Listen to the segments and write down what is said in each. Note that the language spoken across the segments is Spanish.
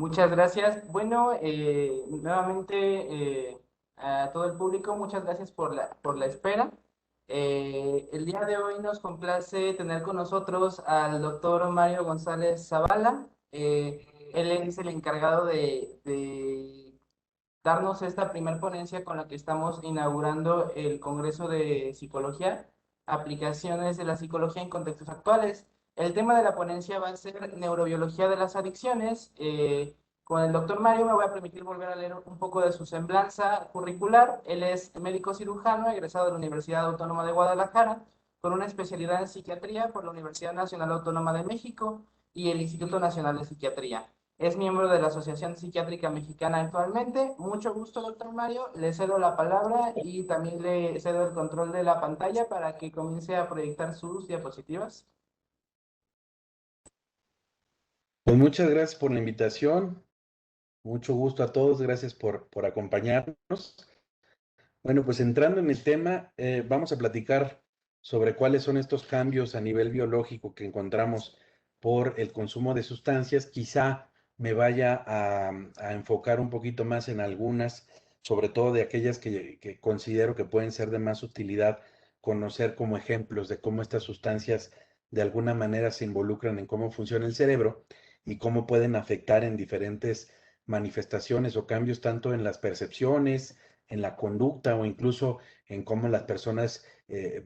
Muchas gracias. Bueno, nuevamente a todo el público, muchas gracias por la espera. El día de hoy nos complace tener con nosotros al doctor Mario González Zavala. Él es el encargado de darnos esta primer ponencia con la que estamos inaugurando el Congreso de Psicología, aplicaciones de la psicología en contextos actuales. El tema de la ponencia va a ser neurobiología de las adicciones. Con el doctor Mario me voy a permitir volver a leer un poco de su semblanza curricular. Él es médico cirujano, egresado de la Universidad Autónoma de Guadalajara, con una especialidad en psiquiatría por la Universidad Nacional Autónoma de México y el Instituto Nacional de Psiquiatría. Es miembro de la Asociación Psiquiátrica Mexicana actualmente. Mucho gusto, doctor Mario. Le cedo la palabra y también le cedo el control de la pantalla para que comience a proyectar sus diapositivas. Pues muchas gracias por la invitación, mucho gusto a todos, gracias por acompañarnos. Bueno, pues entrando en el tema, vamos a platicar sobre cuáles son estos cambios a nivel biológico que encontramos por el consumo de sustancias. Quizá me vaya a enfocar un poquito más en algunas, sobre todo de aquellas que considero que pueden ser de más utilidad conocer como ejemplos de cómo estas sustancias de alguna manera se involucran en cómo funciona el cerebro y cómo pueden afectar en diferentes manifestaciones o cambios tanto en las percepciones, en la conducta o incluso en cómo las personas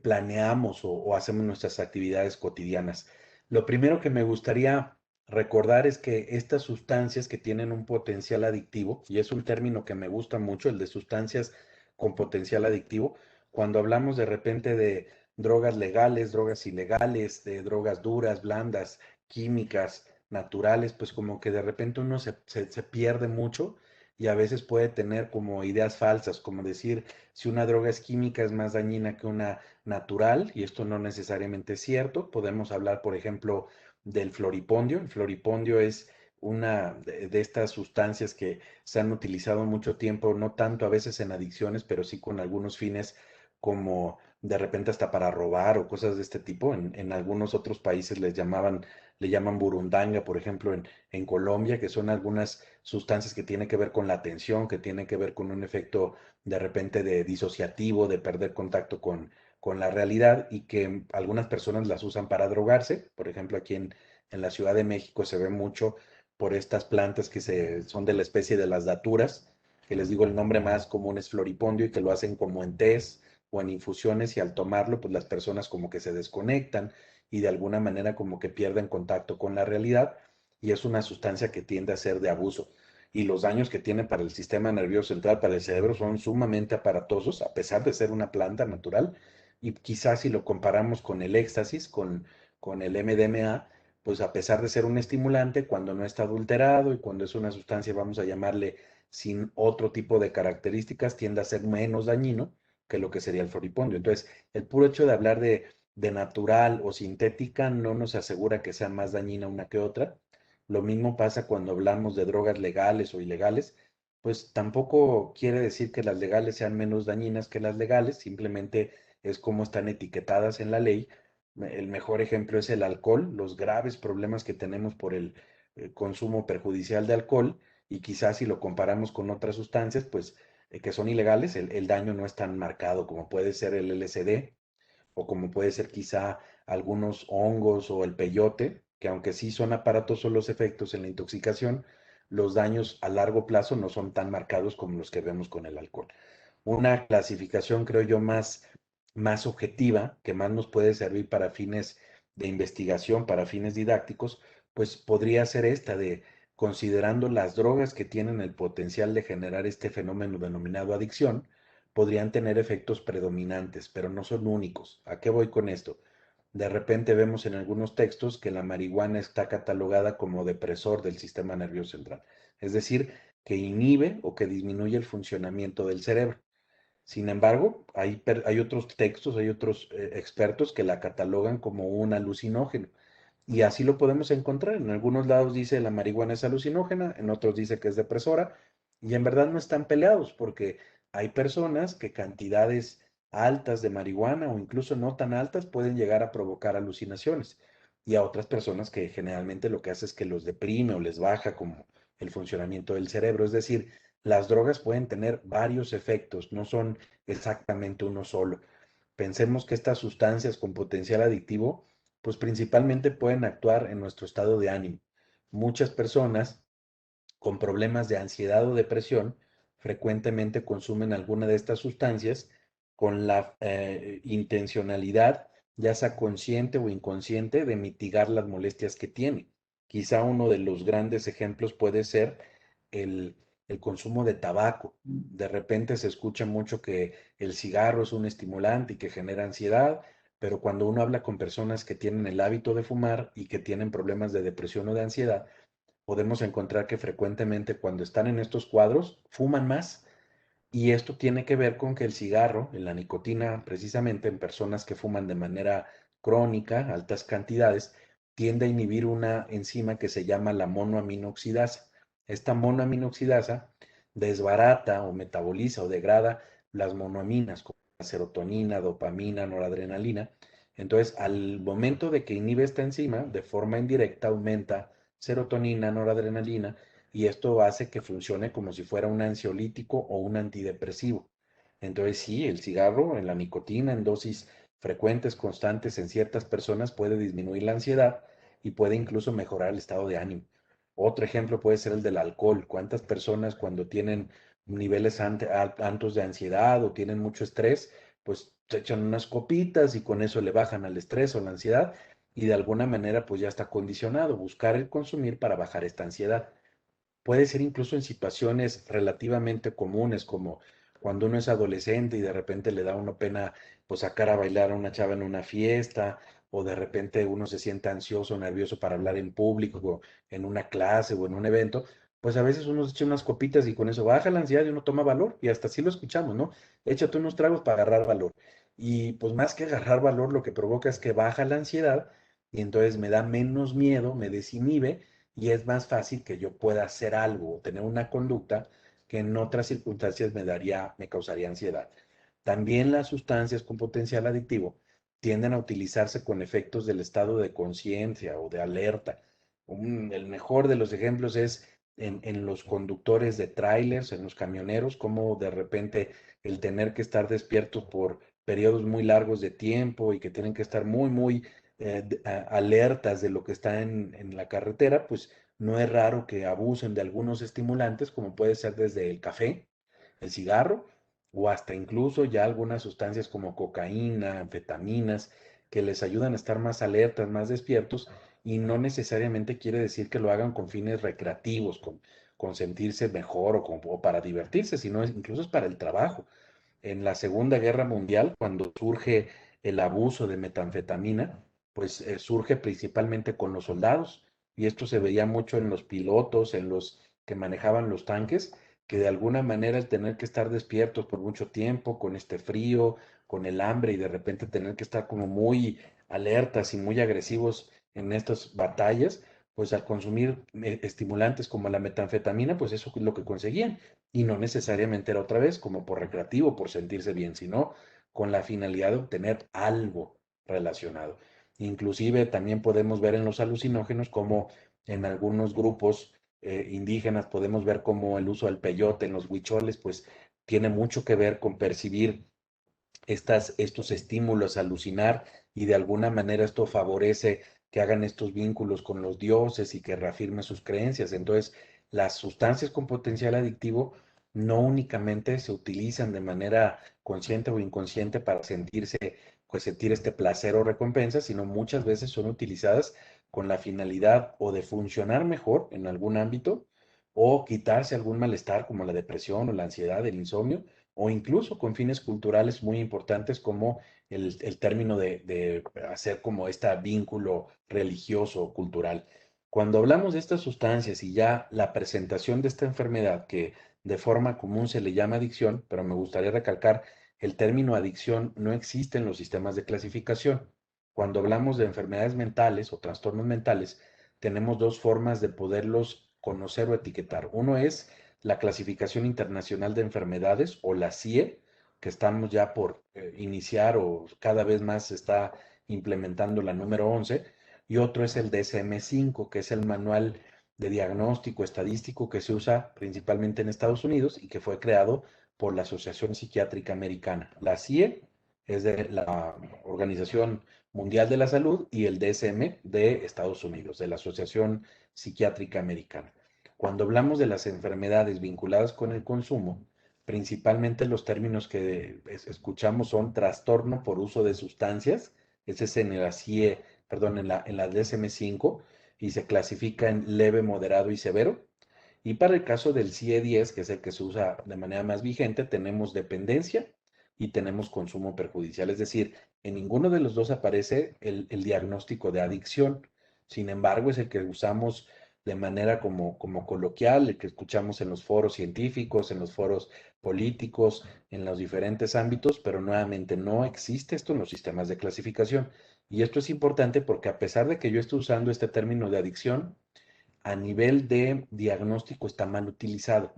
planeamos o hacemos nuestras actividades cotidianas. Lo primero que me gustaría recordar es que estas sustancias que tienen un potencial adictivo, y es un término que me gusta mucho, el de sustancias con potencial adictivo, cuando hablamos de repente de drogas legales, drogas ilegales, de drogas duras, blandas, químicas, naturales, pues como que de repente uno se pierde mucho y a veces puede tener como ideas falsas, como decir si una droga es química es más dañina que una natural, y esto no necesariamente es cierto. Podemos hablar, por ejemplo, del floripondio. El floripondio es una de estas sustancias que se han utilizado mucho tiempo, no tanto a veces en adicciones, pero sí con algunos fines como de repente hasta para robar o cosas de este tipo. En algunos otros países le llaman burundanga, por ejemplo, en Colombia, que son algunas sustancias que tienen que ver con la atención, que tienen que ver con un efecto de repente de disociativo, de perder contacto con la realidad y que algunas personas las usan para drogarse. Por ejemplo, aquí en la Ciudad de México se ve mucho por estas plantas son de la especie de las daturas, que les digo el nombre más común es floripondio y que lo hacen como en tés o en infusiones y al tomarlo, pues las personas como que se desconectan y de alguna manera como que pierden contacto con la realidad y es una sustancia que tiende a ser de abuso. Y los daños que tiene para el sistema nervioso central, para el cerebro, son sumamente aparatosos, a pesar de ser una planta natural. Y quizás si lo comparamos con el éxtasis, con el MDMA, pues a pesar de ser un estimulante, cuando no está adulterado y cuando es una sustancia, vamos a llamarle sin otro tipo de características, tiende a ser menos dañino que lo que sería el floripondio. Entonces, el puro hecho de hablar de natural o sintética no nos asegura que sea más dañina una que otra. Lo mismo pasa cuando hablamos de drogas legales o ilegales, pues tampoco quiere decir que las legales sean menos dañinas que las legales, simplemente es como están etiquetadas en la ley. El mejor ejemplo es el alcohol, los graves problemas que tenemos por el consumo perjudicial de alcohol y quizás si lo comparamos con otras sustancias, pues que son ilegales, el daño no es tan marcado como puede ser el LSD o como puede ser quizá algunos hongos o el peyote, que aunque sí son aparatosos los efectos en la intoxicación, los daños a largo plazo no son tan marcados como los que vemos con el alcohol. Una clasificación, creo yo, más objetiva, que más nos puede servir para fines de investigación, para fines didácticos, pues podría ser esta de considerando las drogas que tienen el potencial de generar este fenómeno denominado adicción, podrían tener efectos predominantes, pero no son únicos. ¿A qué voy con esto? De repente vemos en algunos textos que la marihuana está catalogada como depresor del sistema nervioso central, es decir, que inhibe o que disminuye el funcionamiento del cerebro. Sin embargo, hay otros textos, hay otros expertos que la catalogan como un alucinógeno. Y así lo podemos encontrar. En algunos lados dice la marihuana es alucinógena, en otros dice que es depresora, y en verdad no están peleados porque hay personas que cantidades altas de marihuana o incluso no tan altas pueden llegar a provocar alucinaciones. Y a otras personas que generalmente lo que hace es que los deprime o les baja, como el funcionamiento del cerebro. Es decir, las drogas pueden tener varios efectos, no son exactamente uno solo. Pensemos que estas sustancias con potencial adictivo, pues principalmente pueden actuar en nuestro estado de ánimo. Muchas personas con problemas de ansiedad o depresión frecuentemente consumen alguna de estas sustancias con la intencionalidad, ya sea consciente o inconsciente, de mitigar las molestias que tiene. Quizá uno de los grandes ejemplos puede ser el, el consumo de tabaco. De repente se escucha mucho que el cigarro es un estimulante y que genera ansiedad, pero cuando uno habla con personas que tienen el hábito de fumar y que tienen problemas de depresión o de ansiedad, podemos encontrar que frecuentemente cuando están en estos cuadros fuman más, y esto tiene que ver con que el cigarro, la nicotina, precisamente en personas que fuman de manera crónica, altas cantidades, tiende a inhibir una enzima que se llama la monoaminoxidasa. Esta monoaminoxidasa desbarata o metaboliza o degrada las monoaminas, como la serotonina, dopamina, noradrenalina. Entonces, al momento de que inhibe esta enzima, de forma indirecta aumenta serotonina, noradrenalina, y esto hace que funcione como si fuera un ansiolítico o un antidepresivo. Entonces sí, el cigarro, en la nicotina, en dosis frecuentes, constantes en ciertas personas puede disminuir la ansiedad y puede incluso mejorar el estado de ánimo. Otro ejemplo puede ser el del alcohol. ¿Cuántas personas cuando tienen niveles altos de ansiedad o tienen mucho estrés, pues se echan unas copitas y con eso le bajan al estrés o la ansiedad, y de alguna manera pues ya está condicionado buscar el consumir para bajar esta ansiedad? Puede ser incluso en situaciones relativamente comunes, como cuando uno es adolescente y de repente le da uno pena pues sacar a bailar a una chava en una fiesta, o de repente uno se siente ansioso, nervioso para hablar en público, o en una clase o en un evento, pues a veces uno se echa unas copitas y con eso baja la ansiedad y uno toma valor, y hasta así lo escuchamos, ¿no? Échate unos tragos para agarrar valor. Y pues más que agarrar valor, lo que provoca es que baja la ansiedad y entonces me da menos miedo, me desinhibe, y es más fácil que yo pueda hacer algo o tener una conducta que en otras circunstancias me causaría ansiedad. También las sustancias con potencial adictivo tienden a utilizarse con efectos del estado de conciencia o de alerta. El mejor de los ejemplos es en los conductores de trailers, en los camioneros, como de repente el tener que estar despiertos por periodos muy largos de tiempo y que tienen que estar muy alertas de lo que está en la carretera, pues no es raro que abusen de algunos estimulantes, como puede ser desde el café, el cigarro, o hasta incluso ya algunas sustancias como cocaína, anfetaminas, que les ayudan a estar más alertas, más despiertos, y no necesariamente quiere decir que lo hagan con fines recreativos, con sentirse mejor o para divertirse, sino incluso es para el trabajo. En la Segunda Guerra Mundial, cuando surge el abuso de metanfetamina, pues surge principalmente con los soldados, y esto se veía mucho en los pilotos, en los que manejaban los tanques, que de alguna manera el tener que estar despiertos por mucho tiempo, con este frío, con el hambre, y de repente tener que estar como muy alertas y muy agresivos en estas batallas, pues al consumir estimulantes como la metanfetamina, pues eso es lo que conseguían, y no necesariamente era otra vez como por recreativo, por sentirse bien, sino con la finalidad de obtener algo relacionado. Inclusive también podemos ver en los alucinógenos como en algunos grupos indígenas podemos ver como el uso del peyote en los huicholes, pues tiene mucho que ver con percibir estos estímulos, alucinar, y de alguna manera esto favorece que hagan estos vínculos con los dioses y que reafirmen sus creencias. Entonces, las sustancias con potencial adictivo no únicamente se utilizan de manera consciente o inconsciente para pues sentir este placer o recompensa, sino muchas veces son utilizadas con la finalidad o de funcionar mejor en algún ámbito, o quitarse algún malestar como la depresión o la ansiedad, el insomnio, o incluso con fines culturales muy importantes como el término de hacer como este vínculo religioso o cultural. Cuando hablamos de estas sustancias y ya la presentación de esta enfermedad, que de forma común se le llama adicción, pero me gustaría recalcar, el término adicción no existe en los sistemas de clasificación. Cuando hablamos de enfermedades mentales o trastornos mentales, tenemos dos formas de poderlos conocer o etiquetar. Uno es la Clasificación Internacional de Enfermedades, o la CIE, que estamos ya por iniciar, o cada vez más se está implementando la número 11, y otro es el DSM-5, que es el Manual de diagnóstico estadístico que se usa principalmente en Estados Unidos y que fue creado por la Asociación Psiquiátrica Americana. La CIE es de la Organización Mundial de la Salud y el DSM de Estados Unidos, de la Asociación Psiquiátrica Americana. Cuando hablamos de las enfermedades vinculadas con el consumo, principalmente los términos que escuchamos son trastorno por uso de sustancias, ese es en la CIE, perdón, en la DSM-5, y se clasifica en leve, moderado y severo. Y para el caso del CIE-10, que es el que se usa de manera más vigente, tenemos dependencia y tenemos consumo perjudicial. Es decir, en ninguno de los dos aparece el diagnóstico de adicción. Sin embargo, es el que usamos de manera como coloquial, el que escuchamos en los foros científicos, en los foros políticos, en los diferentes ámbitos, pero nuevamente no existe esto en los sistemas de clasificación. Y esto es importante porque a pesar de que yo esté usando este término de adicción, a nivel de diagnóstico está mal utilizado.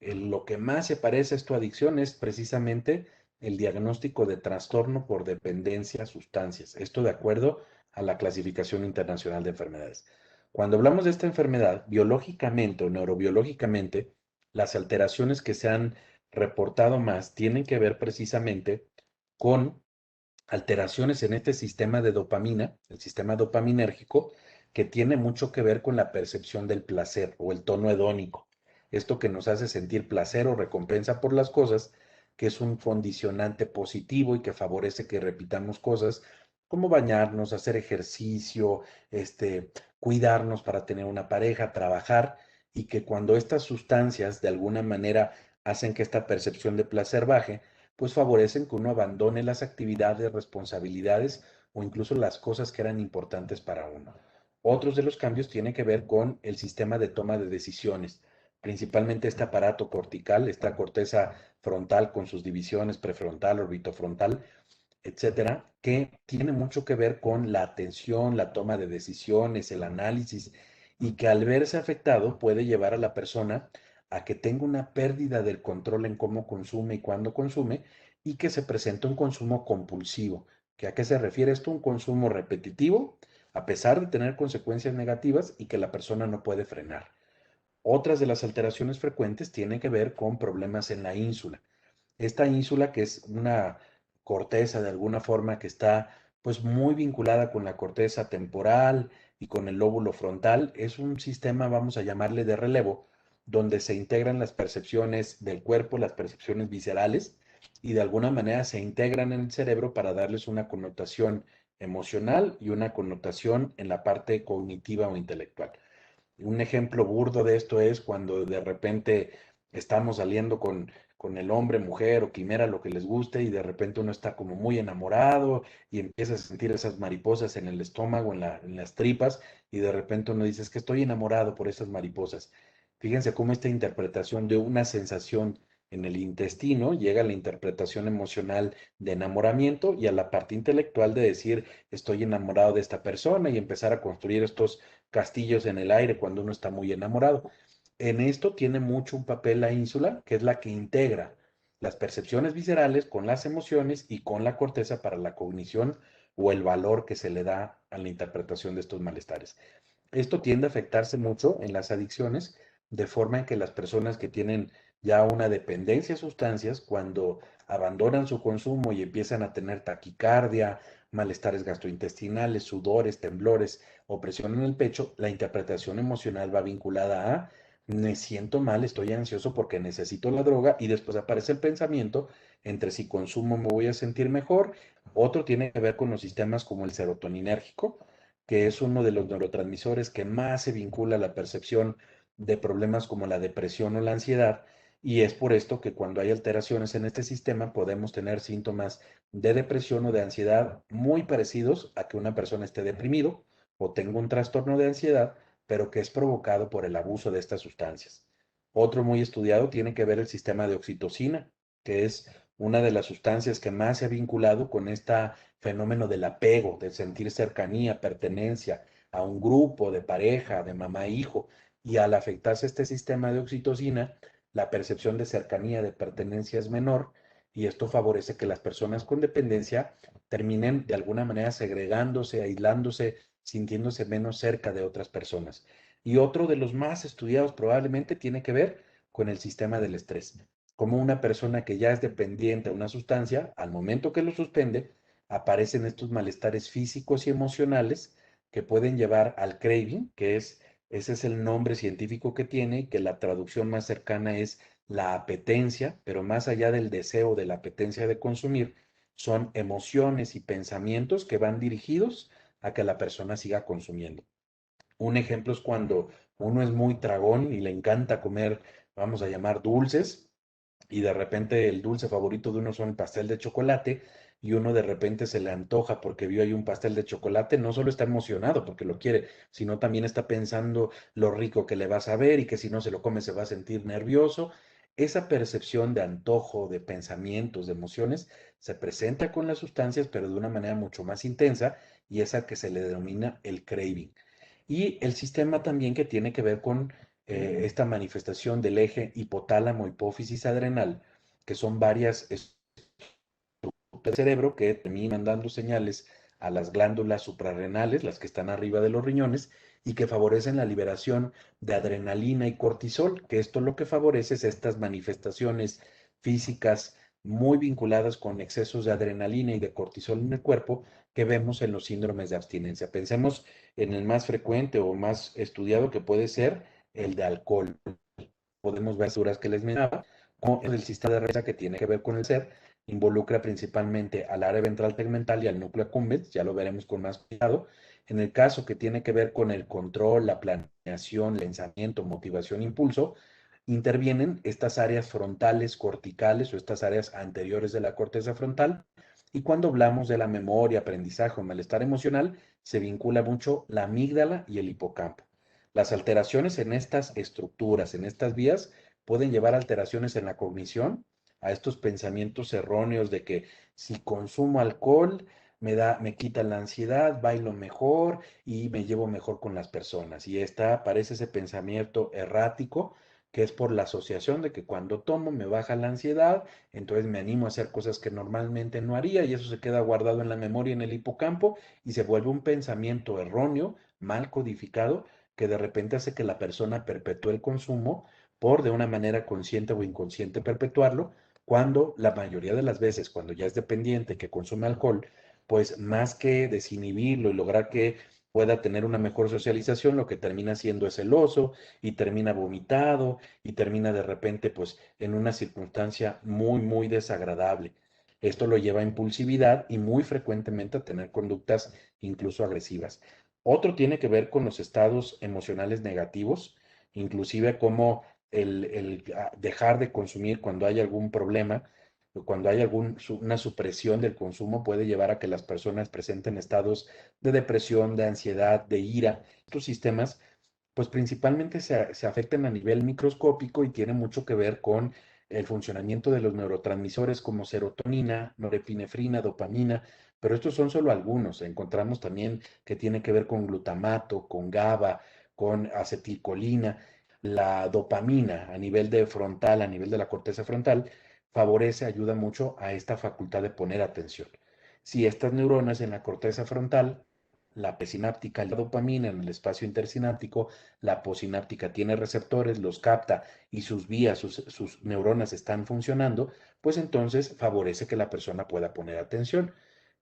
Lo que más se parece a esta adicción es precisamente el diagnóstico de trastorno por dependencia a sustancias. Esto de acuerdo a la clasificación internacional de enfermedades. Cuando hablamos de esta enfermedad, biológicamente o neurobiológicamente, las alteraciones que se han reportado más tienen que ver precisamente con alteraciones en este sistema de dopamina, el sistema dopaminérgico, que tiene mucho que ver con la percepción del placer o el tono hedónico. Esto que nos hace sentir placer o recompensa por las cosas, que es un condicionante positivo y que favorece que repitamos cosas como bañarnos, hacer ejercicio, cuidarnos para tener una pareja, trabajar, y que cuando estas sustancias de alguna manera hacen que esta percepción de placer baje, pues favorecen que uno abandone las actividades, responsabilidades o incluso las cosas que eran importantes para uno. Otros de los cambios tienen que ver con el sistema de toma de decisiones, principalmente este aparato cortical, esta corteza frontal con sus divisiones prefrontal, orbitofrontal, etcétera, que tiene mucho que ver con la atención, la toma de decisiones, el análisis, y que al verse afectado puede llevar a la persona a que tenga una pérdida del control en cómo consume y cuándo consume, y que se presente un consumo compulsivo. ¿Que a qué se refiere esto? Un consumo repetitivo, a pesar de tener consecuencias negativas y que la persona no puede frenar. Otras de las alteraciones frecuentes tienen que ver con problemas en la ínsula. Esta ínsula, que es una corteza de alguna forma que está pues muy vinculada con la corteza temporal y con el lóbulo frontal, es un sistema, vamos a llamarle de relevo, donde se integran las percepciones del cuerpo, las percepciones viscerales, y de alguna manera se integran en el cerebro para darles una connotación emocional y una connotación en la parte cognitiva o intelectual. Un ejemplo burdo de esto es cuando de repente estamos saliendo con el hombre, mujer o quimera, lo que les guste, y de repente uno está como muy enamorado y empieza a sentir esas mariposas en el estómago, en las tripas, y de repente uno dice, es que estoy enamorado por esas mariposas. Fíjense cómo esta interpretación de una sensación en el intestino llega a la interpretación emocional de enamoramiento y a la parte intelectual de decir, estoy enamorado de esta persona y empezar a construir estos castillos en el aire cuando uno está muy enamorado. En esto tiene mucho un papel la ínsula, que es la que integra las percepciones viscerales con las emociones y con la corteza para la cognición o el valor que se le da a la interpretación de estos malestares. Esto tiende a afectarse mucho en las adicciones, de forma en que las personas que tienen ya una dependencia a sustancias, cuando abandonan su consumo y empiezan a tener taquicardia, malestares gastrointestinales, sudores, temblores, opresión en el pecho, la interpretación emocional va vinculada a me siento mal, estoy ansioso porque necesito la droga, y después aparece el pensamiento entre si consumo me voy a sentir mejor. Otro tiene que ver con los sistemas como el serotoninérgico, que es uno de los neurotransmisores que más se vincula a la percepción de problemas como la depresión o la ansiedad, y es por esto que cuando hay alteraciones en este sistema podemos tener síntomas de depresión o de ansiedad muy parecidos a que una persona esté deprimido o tenga un trastorno de ansiedad, pero que es provocado por el abuso de estas sustancias. Otro muy estudiado tiene que ver el sistema de oxitocina, que es una de las sustancias que más se ha vinculado con este fenómeno del apego, de sentir cercanía, pertenencia a un grupo de pareja, de mamá e hijo. Y al afectarse este sistema de oxitocina, la percepción de cercanía, de pertenencia es menor, y esto favorece que las personas con dependencia terminen de alguna manera segregándose, aislándose, sintiéndose menos cerca de otras personas. Y otro de los más estudiados probablemente tiene que ver con el sistema del estrés. Como una persona que ya es dependiente de una sustancia, al momento que lo suspende, aparecen estos malestares físicos y emocionales que pueden llevar al craving, ese es el nombre científico que tiene, que la traducción más cercana es la apetencia, pero más allá del deseo, de la apetencia de consumir, son emociones y pensamientos que van dirigidos a que la persona siga consumiendo. Un ejemplo es cuando uno es muy tragón y le encanta comer, vamos a llamar dulces, y de repente el dulce favorito de uno son el pastel de chocolate, y uno de repente se le antoja porque vio ahí un pastel de chocolate, no solo está emocionado porque lo quiere, sino también está pensando lo rico que le va a saber y que si no se lo come se va a sentir nervioso. Esa percepción de antojo, de pensamientos, de emociones, se presenta con las sustancias, pero de una manera mucho más intensa, y esa que se le denomina el craving. Y el sistema también que tiene que ver con esta manifestación del eje hipotálamo, hipófisis adrenal, que son varias del cerebro que terminan dando señales a las glándulas suprarrenales, las que están arriba de los riñones, y que favorecen la liberación de adrenalina y cortisol, que esto lo que favorece es estas manifestaciones físicas muy vinculadas con excesos de adrenalina y de cortisol en el cuerpo que vemos en los síndromes de abstinencia. Pensemos en el más frecuente o más estudiado que puede ser el de alcohol. Podemos ver duras que les mencionaba, como el sistema de defensa que tiene que ver con el ser, involucra principalmente al área ventral tegmental y al núcleo accumbens, ya lo veremos con más cuidado. En el caso que tiene que ver con el control, la planeación, pensamiento, motivación, impulso, intervienen estas áreas frontales, corticales o estas áreas anteriores de la corteza frontal. Y cuando hablamos de la memoria, aprendizaje o malestar emocional, se vincula mucho la amígdala y el hipocampo. Las alteraciones en estas estructuras, en estas vías, pueden llevar alteraciones en la cognición, a estos pensamientos erróneos de que si consumo alcohol me quita la ansiedad, bailo mejor y me llevo mejor con las personas. Y esta aparece ese pensamiento errático que es por la asociación de que cuando tomo me baja la ansiedad, entonces me animo a hacer cosas que normalmente no haría y eso se queda guardado en la memoria, en el hipocampo, y se vuelve un pensamiento erróneo, mal codificado, que de repente hace que la persona perpetúe el consumo por de una manera consciente o inconsciente perpetuarlo, cuando la mayoría de las veces, cuando ya es dependiente que consume alcohol, pues más que desinhibirlo y lograr que pueda tener una mejor socialización, lo que termina siendo es celoso y termina vomitado y termina de repente pues en una circunstancia muy, muy desagradable. Esto lo lleva a impulsividad y muy frecuentemente a tener conductas incluso agresivas. Otro tiene que ver con los estados emocionales negativos, inclusive como el dejar de consumir cuando hay algún problema, o cuando hay una supresión del consumo puede llevar a que las personas presenten estados de depresión, de ansiedad, de ira. Estos sistemas pues principalmente se afectan a nivel microscópico y tiene mucho que ver con el funcionamiento de los neurotransmisores como serotonina, norepinefrina, dopamina, pero estos son solo algunos. Encontramos también que tiene que ver con glutamato, con GABA, con acetilcolina. La dopamina a nivel de frontal, a nivel de la corteza frontal, favorece, ayuda mucho a esta facultad de poner atención. Si estas neuronas en la corteza frontal, la presináptica, la dopamina en el espacio intersináptico, la posináptica tiene receptores, los capta y sus vías, sus neuronas están funcionando, pues entonces favorece que la persona pueda poner atención.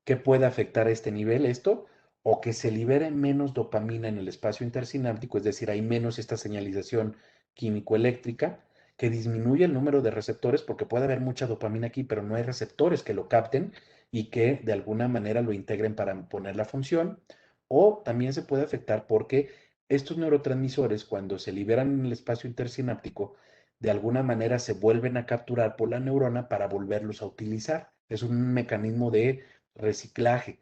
¿Qué puede afectar a este nivel esto? O que se libere menos dopamina en el espacio intersináptico, es decir, hay menos esta señalización químico-eléctrica, que disminuye el número de receptores, porque puede haber mucha dopamina aquí, pero no hay receptores que lo capten y que de alguna manera lo integren para poner la función. O también se puede afectar porque estos neurotransmisores, cuando se liberan en el espacio intersináptico, de alguna manera se vuelven a capturar por la neurona para volverlos a utilizar. Es un mecanismo de reciclaje.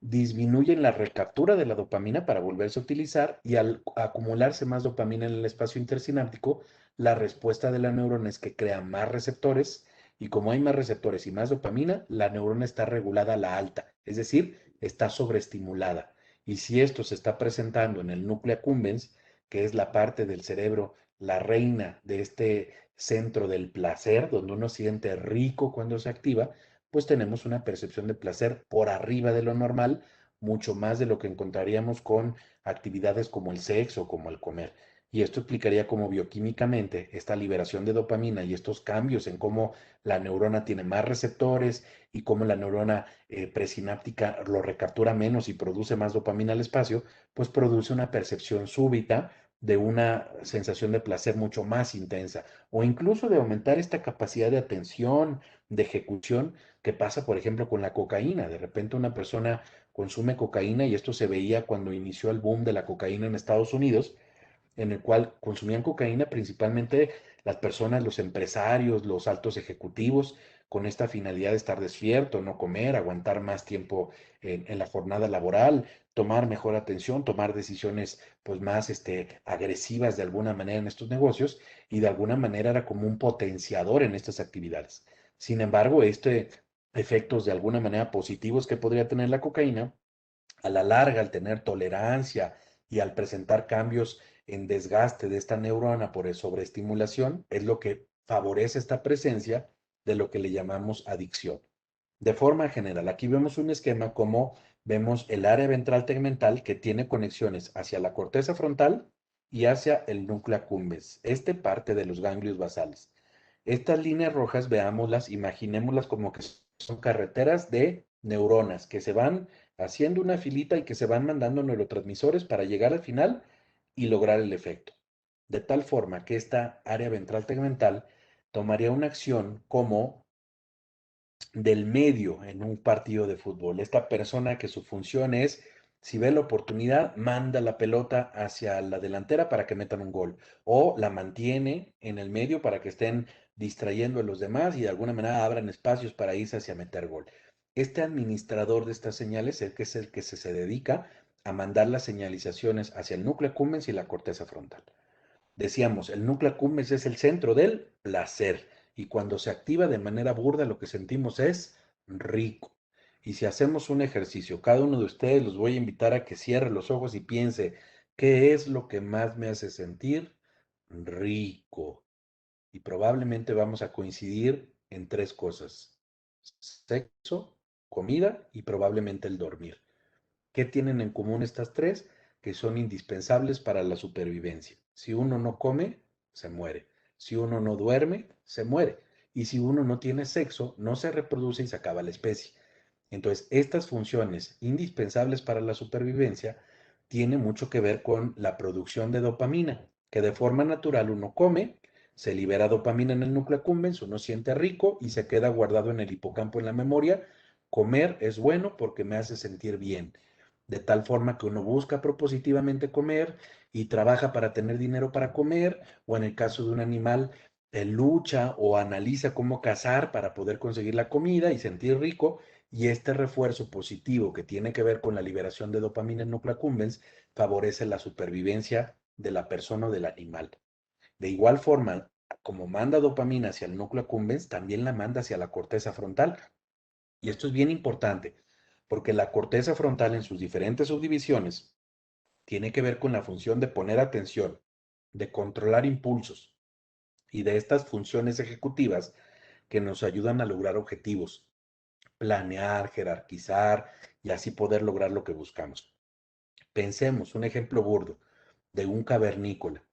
Disminuyen la recaptura de la dopamina para volverse a utilizar y al acumularse más dopamina en el espacio intersináptico, la respuesta de la neurona es que crea más receptores y como hay más receptores y más dopamina, la neurona está regulada a la alta, es decir, está sobreestimulada. Y si esto se está presentando en el núcleo accumbens, que es la parte del cerebro, la reina de este centro del placer, donde uno siente rico cuando se activa, pues tenemos una percepción de placer por arriba de lo normal, mucho más de lo que encontraríamos con actividades como el sexo, como el comer. Y esto explicaría cómo bioquímicamente esta liberación de dopamina y estos cambios en cómo la neurona tiene más receptores y cómo la neurona presináptica lo recaptura menos y produce más dopamina al espacio, pues produce una percepción súbita de una sensación de placer mucho más intensa o incluso de aumentar esta capacidad de atención, de ejecución que pasa, por ejemplo, con la cocaína. De repente una persona consume cocaína y esto se veía cuando inició el boom de la cocaína en Estados Unidos, en el cual consumían cocaína principalmente las personas, los empresarios, los altos ejecutivos, con esta finalidad de estar despierto, no comer, aguantar más tiempo en la jornada laboral, tomar mejor atención, tomar decisiones pues más agresivas de alguna manera en estos negocios y de alguna manera era como un potenciador en estas actividades. Sin embargo, efectos de alguna manera positivos que podría tener la cocaína, a la larga, al tener tolerancia y al presentar cambios en desgaste de esta neurona por sobreestimulación, es lo que favorece esta presencia de lo que le llamamos adicción. De forma general, aquí vemos un esquema como vemos el área ventral tegmental que tiene conexiones hacia la corteza frontal y hacia el núcleo accumbens. Parte de los ganglios basales. Estas líneas rojas, veámoslas, imaginémoslas como que son carreteras de neuronas que se van haciendo una filita y que se van mandando neurotransmisores para llegar al final y lograr el efecto. De tal forma que esta área ventral tegmental tomaría una acción como del medio en un partido de fútbol. Esta persona que su función es, si ve la oportunidad, manda la pelota hacia la delantera para que metan un gol o la mantiene en el medio para que estén distrayendo a los demás y de alguna manera abran espacios para irse hacia meter gol. Este administrador de estas señales es el que se dedica a mandar las señalizaciones hacia el núcleo accumbens y la corteza frontal. Decíamos, el núcleo accumbens es el centro del placer y cuando se activa de manera burda lo que sentimos es rico. Y si hacemos un ejercicio, cada uno de ustedes los voy a invitar a que cierre los ojos y piense, ¿qué es lo que más me hace sentir rico? Y probablemente vamos a coincidir en tres cosas: sexo, comida y probablemente el dormir. ¿Qué tienen en común estas tres? Que son indispensables para la supervivencia. Si uno no come, se muere. Si uno no duerme, se muere. Y si uno no tiene sexo, no se reproduce y se acaba la especie. Entonces, estas funciones indispensables para la supervivencia tienen mucho que ver con la producción de dopamina, que de forma natural uno come, se libera dopamina en el núcleo accumbens, uno siente rico y se queda guardado en el hipocampo en la memoria. Comer es bueno porque me hace sentir bien, de tal forma que uno busca propositivamente comer y trabaja para tener dinero para comer, o en el caso de un animal, lucha o analiza cómo cazar para poder conseguir la comida y sentir rico, y este refuerzo positivo que tiene que ver con la liberación de dopamina en núcleo accumbens favorece la supervivencia de la persona o del animal. De igual forma, como manda dopamina hacia el núcleo accumbens, también la manda hacia la corteza frontal. Y esto es bien importante, porque la corteza frontal en sus diferentes subdivisiones tiene que ver con la función de poner atención, de controlar impulsos y de estas funciones ejecutivas que nos ayudan a lograr objetivos, planear, jerarquizar y así poder lograr lo que buscamos. Pensemos un ejemplo burdo de un cavernícola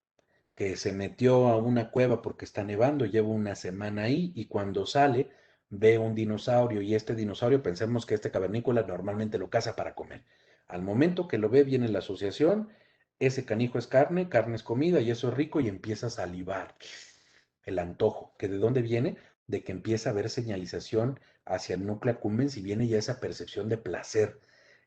que se metió a una cueva porque está nevando, lleva una semana ahí y cuando sale ve un dinosaurio y este dinosaurio pensemos que este cavernícola normalmente lo caza para comer. Al momento que lo ve viene la asociación, ese canijo es carne, carne es comida y eso es rico y empieza a salivar. El antojo, que de dónde viene, de que empieza a haber señalización hacia el núcleo accumbens y viene ya esa percepción de placer,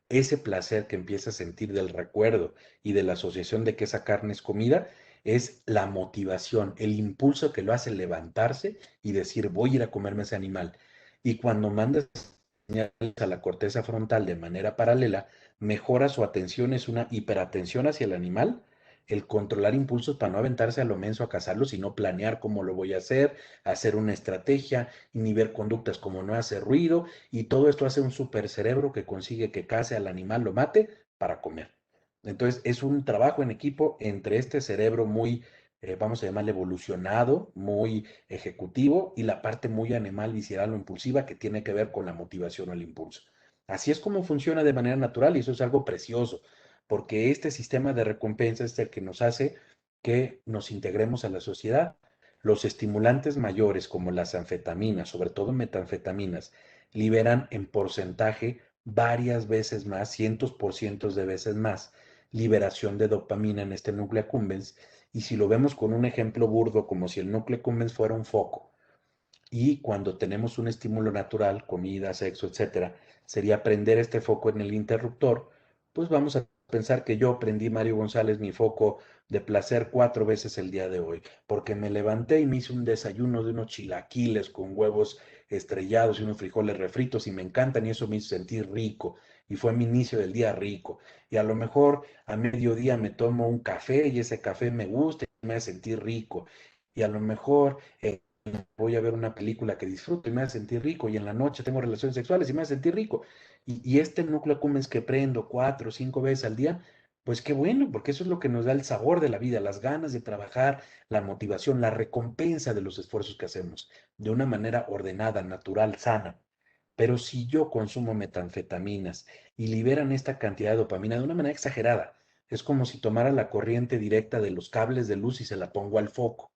ese placer que empieza a sentir del recuerdo y de la asociación de que esa carne es comida, es la motivación, el impulso que lo hace levantarse y decir, voy a ir a comerme ese animal. Y cuando mandas señales a la corteza frontal de manera paralela, mejora su atención, es una hiperatención hacia el animal, el controlar impulsos para no aventarse a lo menso a cazarlo, sino planear cómo lo voy a hacer una estrategia, inhibir conductas como no hacer ruido, y todo esto hace un supercerebro que consigue que case al animal, lo mate para comer. Entonces, es un trabajo en equipo entre este cerebro muy, vamos a llamarle evolucionado, muy ejecutivo, y la parte muy animal, visceral o impulsiva que tiene que ver con la motivación o el impulso. Así es como funciona de manera natural y eso es algo precioso, porque este sistema de recompensa es el que nos hace que nos integremos a la sociedad. Los estimulantes mayores como las anfetaminas, sobre todo metanfetaminas, liberan en porcentaje varias veces más, cientos por cientos de veces más, liberación de dopamina en este núcleo accumbens. Y si lo vemos con un ejemplo burdo, como si el núcleo accumbens fuera un foco, y cuando tenemos un estímulo natural, comida, sexo, etcétera, sería prender este foco en el interruptor, pues vamos a pensar que yo prendí, Mario González, mi foco de placer 4 veces el día de hoy, porque me levanté y me hice un desayuno de unos chilaquiles con huevos estrellados y unos frijoles refritos y me encantan y eso me hizo sentir rico y fue mi inicio del día rico. Y a lo mejor a mediodía me tomo un café y ese café me gusta y me hace sentir rico. Y a lo mejor voy a ver una película que disfruto y me hace sentir rico, y en la noche tengo relaciones sexuales y me hace sentir rico. Y este núcleo accumbens que prendo 4 o 5 veces al día, pues qué bueno, porque eso es lo que nos da el sabor de la vida, las ganas de trabajar, la motivación, la recompensa de los esfuerzos que hacemos, de una manera ordenada, natural, sana. Pero si yo consumo metanfetaminas y liberan esta cantidad de dopamina de una manera exagerada, es como si tomara la corriente directa de los cables de luz y se la pongo al foco.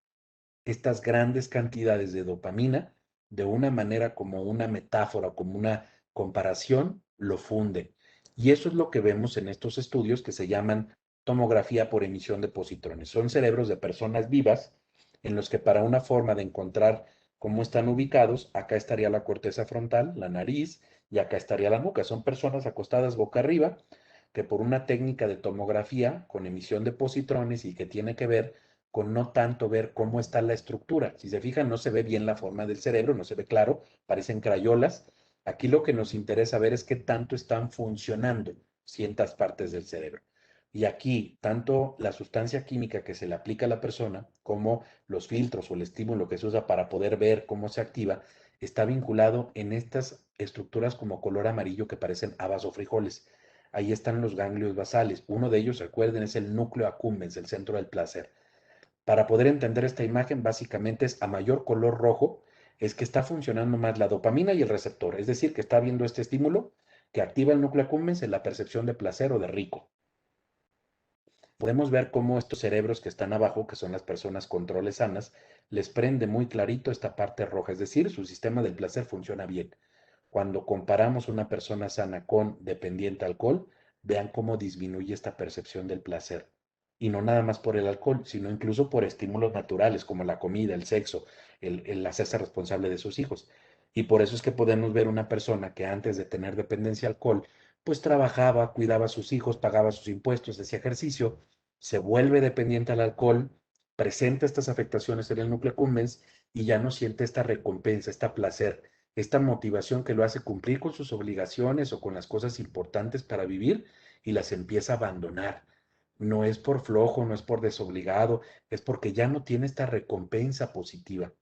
Estas grandes cantidades de dopamina, de una manera como una metáfora, como una comparación, lo funden. Y eso es lo que vemos en estos estudios que se llaman tomografía por emisión de positrones. Son cerebros de personas vivas en los que para una forma de encontrar cómo están ubicados, acá estaría la corteza frontal, la nariz, y acá estaría la nuca. Son personas acostadas boca arriba que por una técnica de tomografía con emisión de positrones y que tiene que ver con no tanto ver cómo está la estructura. Si se fijan, no se ve bien la forma del cerebro, no se ve claro, parecen crayolas. Aquí lo que nos interesa ver es qué tanto están funcionando ciertas partes del cerebro. Y aquí, tanto la sustancia química que se le aplica a la persona, como los filtros o el estímulo que se usa para poder ver cómo se activa, está vinculado en estas estructuras como color amarillo que parecen habas o frijoles. Ahí están los ganglios basales. Uno de ellos, recuerden, es el núcleo accumbens, el centro del placer. Para poder entender esta imagen, básicamente es a mayor color rojo, es que está funcionando más la dopamina y el receptor, es decir, que está habiendo este estímulo que activa el núcleo accumbens en la percepción de placer o de rico. Podemos ver cómo estos cerebros que están abajo, que son las personas controles sanas, les prende muy clarito esta parte roja, es decir, su sistema del placer funciona bien. Cuando comparamos una persona sana con dependiente al alcohol, vean cómo disminuye esta percepción del placer. Y no nada más por el alcohol, sino incluso por estímulos naturales como la comida, el sexo, el hacerse responsable de sus hijos. Y por eso es que podemos ver una persona que antes de tener dependencia al alcohol, pues trabajaba, cuidaba a sus hijos, pagaba sus impuestos, hacía ejercicio, se vuelve dependiente al alcohol, presenta estas afectaciones en el núcleo accumbens y ya no siente esta recompensa, este placer, esta motivación que lo hace cumplir con sus obligaciones o con las cosas importantes para vivir y las empieza a abandonar. No es por flojo, no es por desobligado, es porque ya no tiene esta recompensa positiva.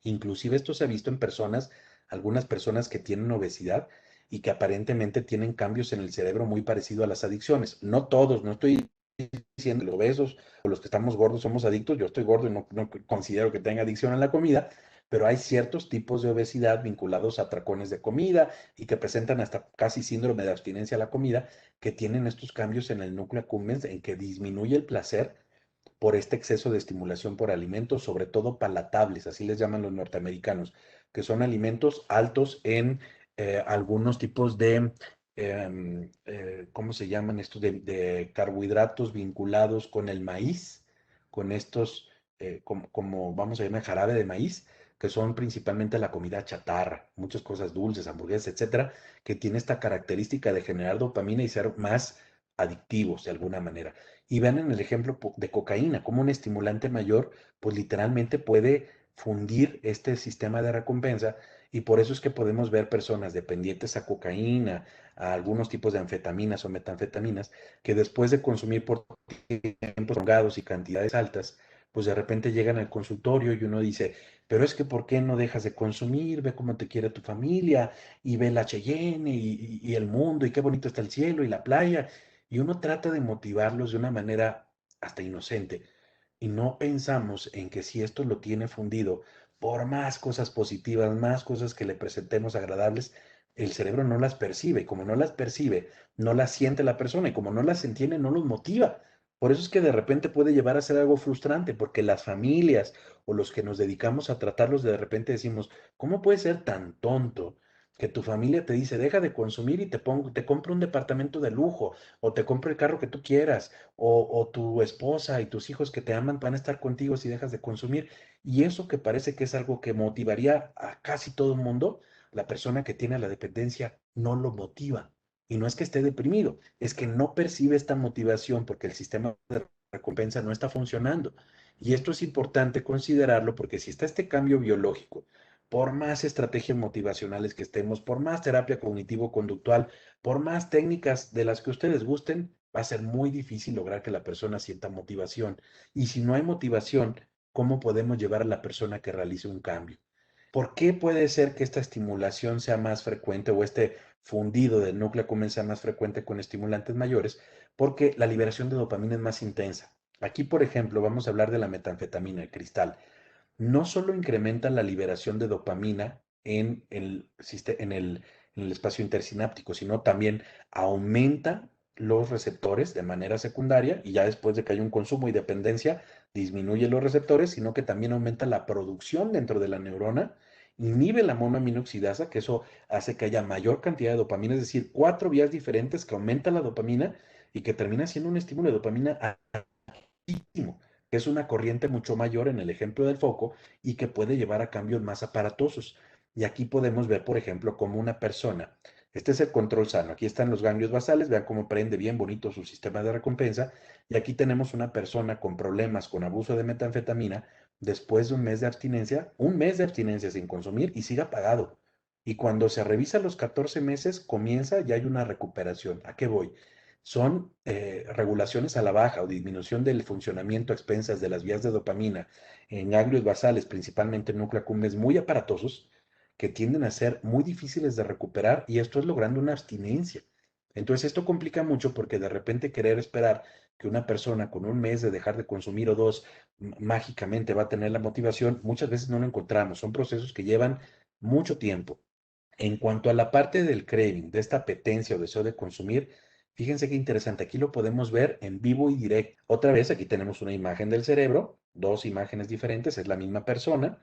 Inclusive esto se ha visto en personas, algunas personas que tienen obesidad y que aparentemente tienen cambios en el cerebro muy parecido a las adicciones. No todos, no estoy diciendo que los obesos o los que estamos gordos somos adictos. Yo estoy gordo y no considero que tenga adicción a la comida, pero hay ciertos tipos de obesidad vinculados a atracones de comida y que presentan hasta casi síndrome de abstinencia a la comida, que tienen estos cambios en el núcleo accumbens en que disminuye el placer por este exceso de estimulación por alimentos, sobre todo palatables, así les llaman los norteamericanos, que son alimentos altos en algunos tipos de, ¿cómo se llaman estos? De carbohidratos vinculados con el maíz, con estos, como vamos a llamar jarabe de maíz, que son principalmente la comida chatarra, muchas cosas dulces, hamburguesas, etcétera, que tiene esta característica de generar dopamina y ser más adictivos de alguna manera. Y vean en el ejemplo de cocaína, como un estimulante mayor, pues literalmente puede fundir este sistema de recompensa y por eso es que podemos ver personas dependientes a cocaína, a algunos tipos de anfetaminas o metanfetaminas, que después de consumir por tiempos prolongados y cantidades altas, pues de repente llegan al consultorio y uno dice, pero es que ¿por qué no dejas de consumir? Ve cómo te quiere tu familia y ve la Cheyenne y el mundo y qué bonito está el cielo y la playa y uno trata de motivarlos de una manera hasta inocente. Y no pensamos en que si esto lo tiene fundido por más cosas positivas, más cosas que le presentemos agradables, el cerebro no las percibe, y como no las percibe, no las siente la persona, y como no las entiende, no los motiva. Por eso es que de repente puede llevar a ser algo frustrante, porque las familias o los que nos dedicamos a tratarlos de repente decimos, ¿cómo puede ser tan tonto que tu familia te dice, deja de consumir y te compro un departamento de lujo, o te compro el carro que tú quieras, o tu esposa y tus hijos que te aman van a estar contigo si dejas de consumir? Y eso que parece que es algo que motivaría a casi todo el mundo, la persona que tiene la dependencia no lo motiva. Y no es que esté deprimido, es que no percibe esta motivación porque el sistema de recompensa no está funcionando. Y esto es importante considerarlo porque si está este cambio biológico, por más estrategias motivacionales que estemos, por más terapia cognitivo-conductual, por más técnicas de las que ustedes gusten, va a ser muy difícil lograr que la persona sienta motivación. Y si no hay motivación, ¿cómo podemos llevar a la persona que realice un cambio? ¿Por qué puede ser que esta estimulación sea más frecuente o este fundido del núcleo accumbens sea más frecuente con estimulantes mayores? Porque la liberación de dopamina es más intensa. Aquí, por ejemplo, vamos a hablar de la metanfetamina, el cristal. No solo incrementa la liberación de dopamina en el espacio intersináptico, sino también aumenta los receptores de manera secundaria y ya después de que hay un consumo y dependencia, disminuye los receptores, sino que también aumenta la producción dentro de la neurona, inhibe la monoaminoxidasa, que eso hace que haya mayor cantidad de dopamina, es decir, cuatro vías diferentes que aumenta la dopamina y que termina siendo un estímulo de dopamina altísimo, que es una corriente mucho mayor en el ejemplo del foco y que puede llevar a cambios más aparatosos. Y aquí podemos ver, por ejemplo, cómo una persona, este es el control sano, aquí están los ganglios basales, vean cómo prende bien bonito su sistema de recompensa, y aquí tenemos una persona con problemas con abuso de metanfetamina después de un mes de abstinencia sin consumir y sigue apagado. Y cuando se revisa los 14 meses, comienza, ya hay una recuperación. ¿A qué voy? Son regulaciones a la baja o disminución del funcionamiento a expensas de las vías de dopamina en ganglios basales, principalmente en núcleo accumbens, muy aparatosos, que tienden a ser muy difíciles de recuperar y esto es logrando una abstinencia. Entonces esto complica mucho porque de repente querer esperar que una persona con un mes de dejar de consumir o dos mágicamente va a tener la motivación, muchas veces no lo encontramos. Son procesos que llevan mucho tiempo. En cuanto a la parte del craving, de esta apetencia o deseo de consumir, fíjense qué interesante. Aquí lo podemos ver en vivo y directo. Otra vez, aquí tenemos una imagen del cerebro, dos imágenes diferentes, es la misma persona.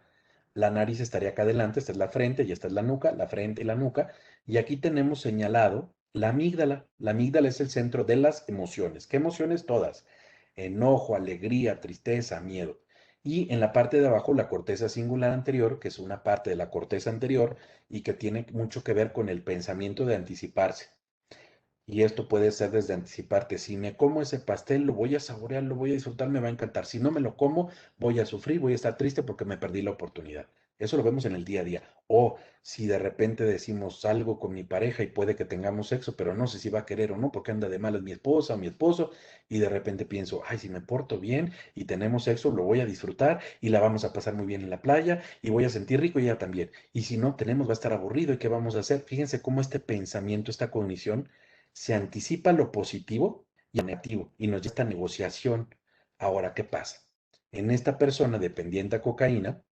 La nariz estaría acá adelante, esta es la frente y esta es la nuca, la frente y la nuca. Y aquí tenemos señalado la amígdala. La amígdala es el centro de las emociones. ¿Qué emociones? Todas. Enojo, alegría, tristeza, miedo. Y en la parte de abajo la corteza singular anterior, que es una parte de la corteza anterior y que tiene mucho que ver con el pensamiento de anticiparse. Y esto puede ser desde anticiparte. Si me como ese pastel, lo voy a saborear, lo voy a disfrutar, me va a encantar. Si no me lo como, voy a sufrir, voy a estar triste porque me perdí la oportunidad. Eso lo vemos en el día a día. O si de repente decimos algo con mi pareja y puede que tengamos sexo, pero no sé si va a querer o no porque anda de malas mi esposa o mi esposo, y de repente pienso, ay, si me porto bien y tenemos sexo, lo voy a disfrutar y la vamos a pasar muy bien en la playa y voy a sentir rico y ella también. Y si no tenemos, va a estar aburrido y ¿qué vamos a hacer? Fíjense cómo este pensamiento, esta cognición, se anticipa lo positivo y lo negativo y nos da esta negociación. Ahora, ¿qué pasa? En esta persona dependiente a cocaína,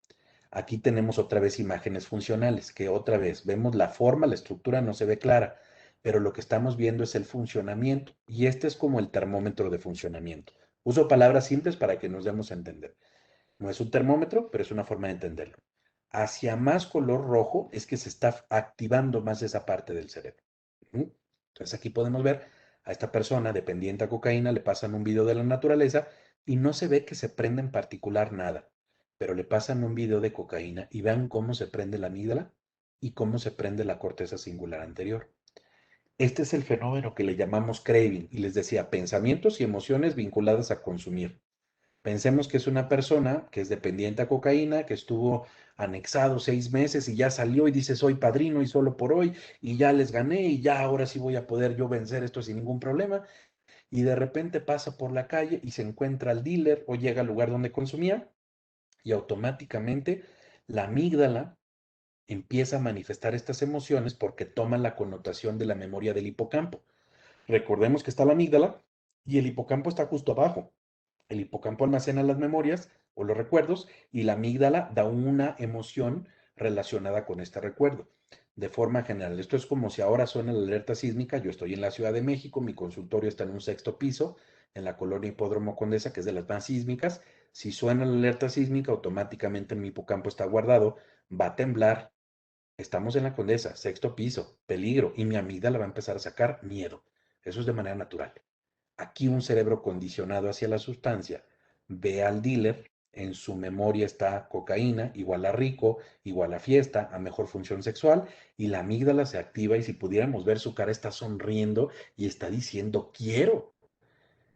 aquí tenemos otra vez imágenes funcionales, que otra vez vemos la forma, la estructura no se ve clara, pero lo que estamos viendo es el funcionamiento y este es como el termómetro de funcionamiento. Uso palabras simples para que nos demos a entender. No es un termómetro, pero es una forma de entenderlo. Hacia más color rojo es que se está activando más esa parte del cerebro. ¿Mm? Entonces aquí podemos ver a esta persona dependiente a cocaína, le pasan un video de la naturaleza y no se ve que se prenda en particular nada, pero le pasan un video de cocaína y vean cómo se prende la amígdala y cómo se prende la corteza singular anterior. Este es el fenómeno que le llamamos craving y les decía pensamientos y emociones vinculadas a consumir. Pensemos que es una persona que es dependiente a cocaína, que estuvo anexado 6 meses y ya salió y dice soy padrino y solo por hoy y ya les gané y ya ahora sí voy a poder yo vencer esto sin ningún problema. Y de repente pasa por la calle y se encuentra al dealer o llega al lugar donde consumía y automáticamente la amígdala empieza a manifestar estas emociones porque toma la connotación de la memoria del hipocampo. Recordemos que está la amígdala y el hipocampo está justo abajo. El hipocampo almacena las memorias o los recuerdos y la amígdala da una emoción relacionada con este recuerdo. de forma general. Esto es como si ahora suena la alerta sísmica. Yo estoy en la Ciudad de México, mi consultorio está en un sexto piso, en la colonia Hipódromo Condesa, que es de las más sísmicas. Si suena la alerta sísmica, automáticamente en mi hipocampo está guardado, va a temblar. Estamos en la Condesa, sexto piso, peligro, y mi amígdala va a empezar a sacar miedo. Eso es de manera natural. Aquí un cerebro condicionado hacia la sustancia ve al dealer, en su memoria está cocaína, igual a rico, igual a fiesta, a mejor función sexual, y la amígdala se activa y si pudiéramos ver su cara está sonriendo y está diciendo quiero.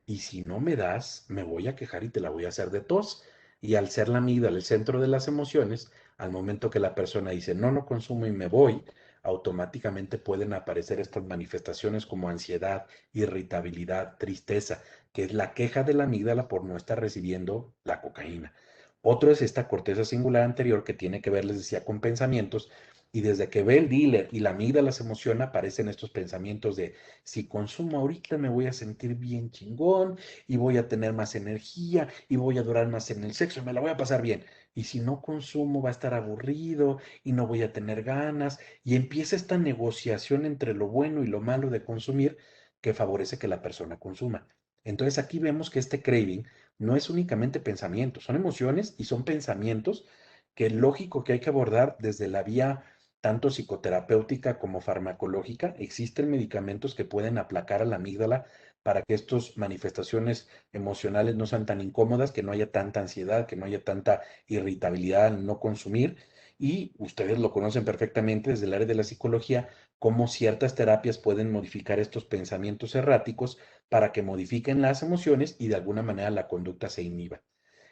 Y si no me das, me voy a quejar y te la voy a hacer de tos. Y al ser la amígdala el centro de las emociones, al momento que la persona dice no, no consumo y me voy, automáticamente pueden aparecer estas manifestaciones como ansiedad, irritabilidad, tristeza, que es la queja de la amígdala por no estar recibiendo la cocaína. Otro es esta corteza singular anterior que tiene que ver, les decía, con pensamientos. Y desde que ve el dealer y la amígdala se emociona, aparecen estos pensamientos de si consumo ahorita me voy a sentir bien chingón y voy a tener más energía y voy a durar más en el sexo y me la voy a pasar bien. Y si no consumo va a estar aburrido y no voy a tener ganas. Y empieza esta negociación entre lo bueno y lo malo de consumir que favorece que la persona consuma. Entonces aquí vemos que este craving no es únicamente pensamientos, son emociones y son pensamientos que es lógico que hay que abordar desde la vía tanto psicoterapéutica como farmacológica. Existen medicamentos que pueden aplacar a la amígdala para que estas manifestaciones emocionales no sean tan incómodas, que no haya tanta ansiedad, que no haya tanta irritabilidad al no consumir. Y ustedes lo conocen perfectamente desde el área de la psicología, cómo ciertas terapias pueden modificar estos pensamientos erráticos para que modifiquen las emociones y de alguna manera la conducta se inhiba.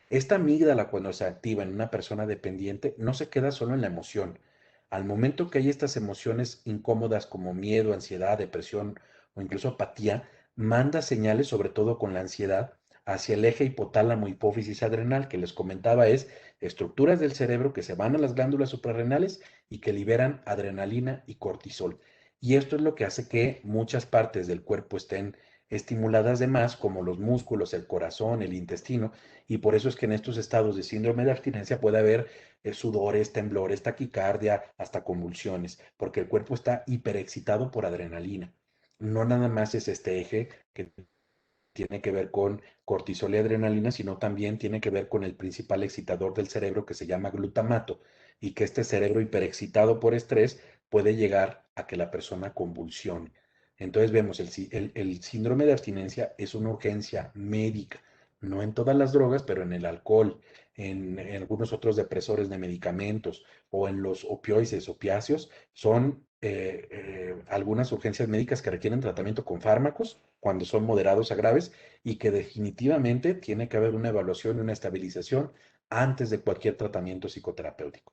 Esta amígdala, cuando se activa en una persona dependiente, no se queda solo en la emoción. Al momento que hay estas emociones incómodas como miedo, ansiedad, depresión o incluso apatía, manda señales, sobre todo con la ansiedad, hacia el eje hipotálamo hipófisis adrenal, que les comentaba es estructuras del cerebro que se van a las glándulas suprarrenales y que liberan adrenalina y cortisol. Y esto es lo que hace que muchas partes del cuerpo estén estimuladas de más, como los músculos, el corazón, el intestino, y por eso es que en estos estados de síndrome de abstinencia puede haber sudores, temblores, taquicardia, hasta convulsiones, porque el cuerpo está hiperexcitado por adrenalina. No nada más es este eje que tiene que ver con cortisol y adrenalina, sino también tiene que ver con el principal excitador del cerebro que se llama glutamato y que este cerebro hiperexcitado por estrés puede llegar a que la persona convulsione. Entonces vemos, el síndrome de abstinencia es una urgencia médica, no en todas las drogas, pero en el alcohol, en algunos otros depresores de medicamentos o en los opioides, opiáceos, son algunas urgencias médicas que requieren tratamiento con fármacos cuando son moderados a graves y que definitivamente tiene que haber una evaluación y una estabilización antes de cualquier tratamiento psicoterapéutico.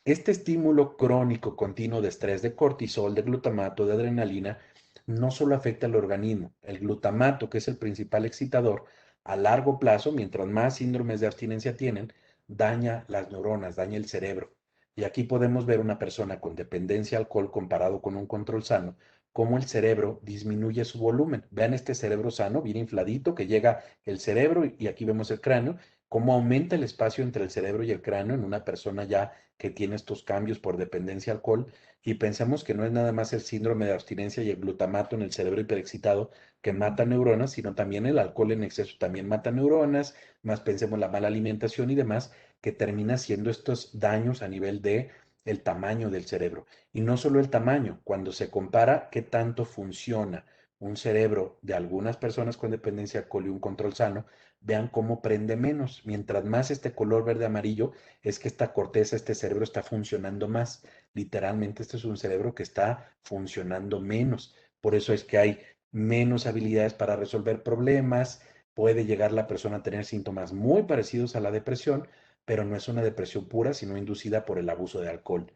Este estímulo crónico continuo de estrés, de cortisol, de glutamato, de adrenalina, no solo afecta al organismo. El glutamato, que es el principal excitador, a largo plazo, mientras más síndromes de abstinencia tienen, daña las neuronas, daña el cerebro. Y aquí podemos ver una persona con dependencia al alcohol comparado con un control sano, cómo el cerebro disminuye su volumen. Vean este cerebro sano, bien infladito, que llega el cerebro y aquí vemos el cráneo, cómo aumenta el espacio entre el cerebro y el cráneo en una persona ya que tiene estos cambios por dependencia al alcohol y pensamos que no es nada más el síndrome de abstinencia y el glutamato en el cerebro hiperexcitado que mata neuronas, sino también el alcohol en exceso también mata neuronas, más pensemos la mala alimentación y demás, que termina siendo estos daños a nivel de el tamaño del cerebro. Y no solo el tamaño, cuando se compara qué tanto funciona un cerebro de algunas personas con dependencia de alcohol y un control sano, vean cómo prende menos. Mientras más este color verde amarillo, es que esta corteza, este cerebro está funcionando más. Literalmente, este es un cerebro que está funcionando menos. Por eso es que hay menos habilidades para resolver problemas. Puede llegar la persona a tener síntomas muy parecidos a la depresión, pero no es una depresión pura, sino inducida por el abuso de alcohol.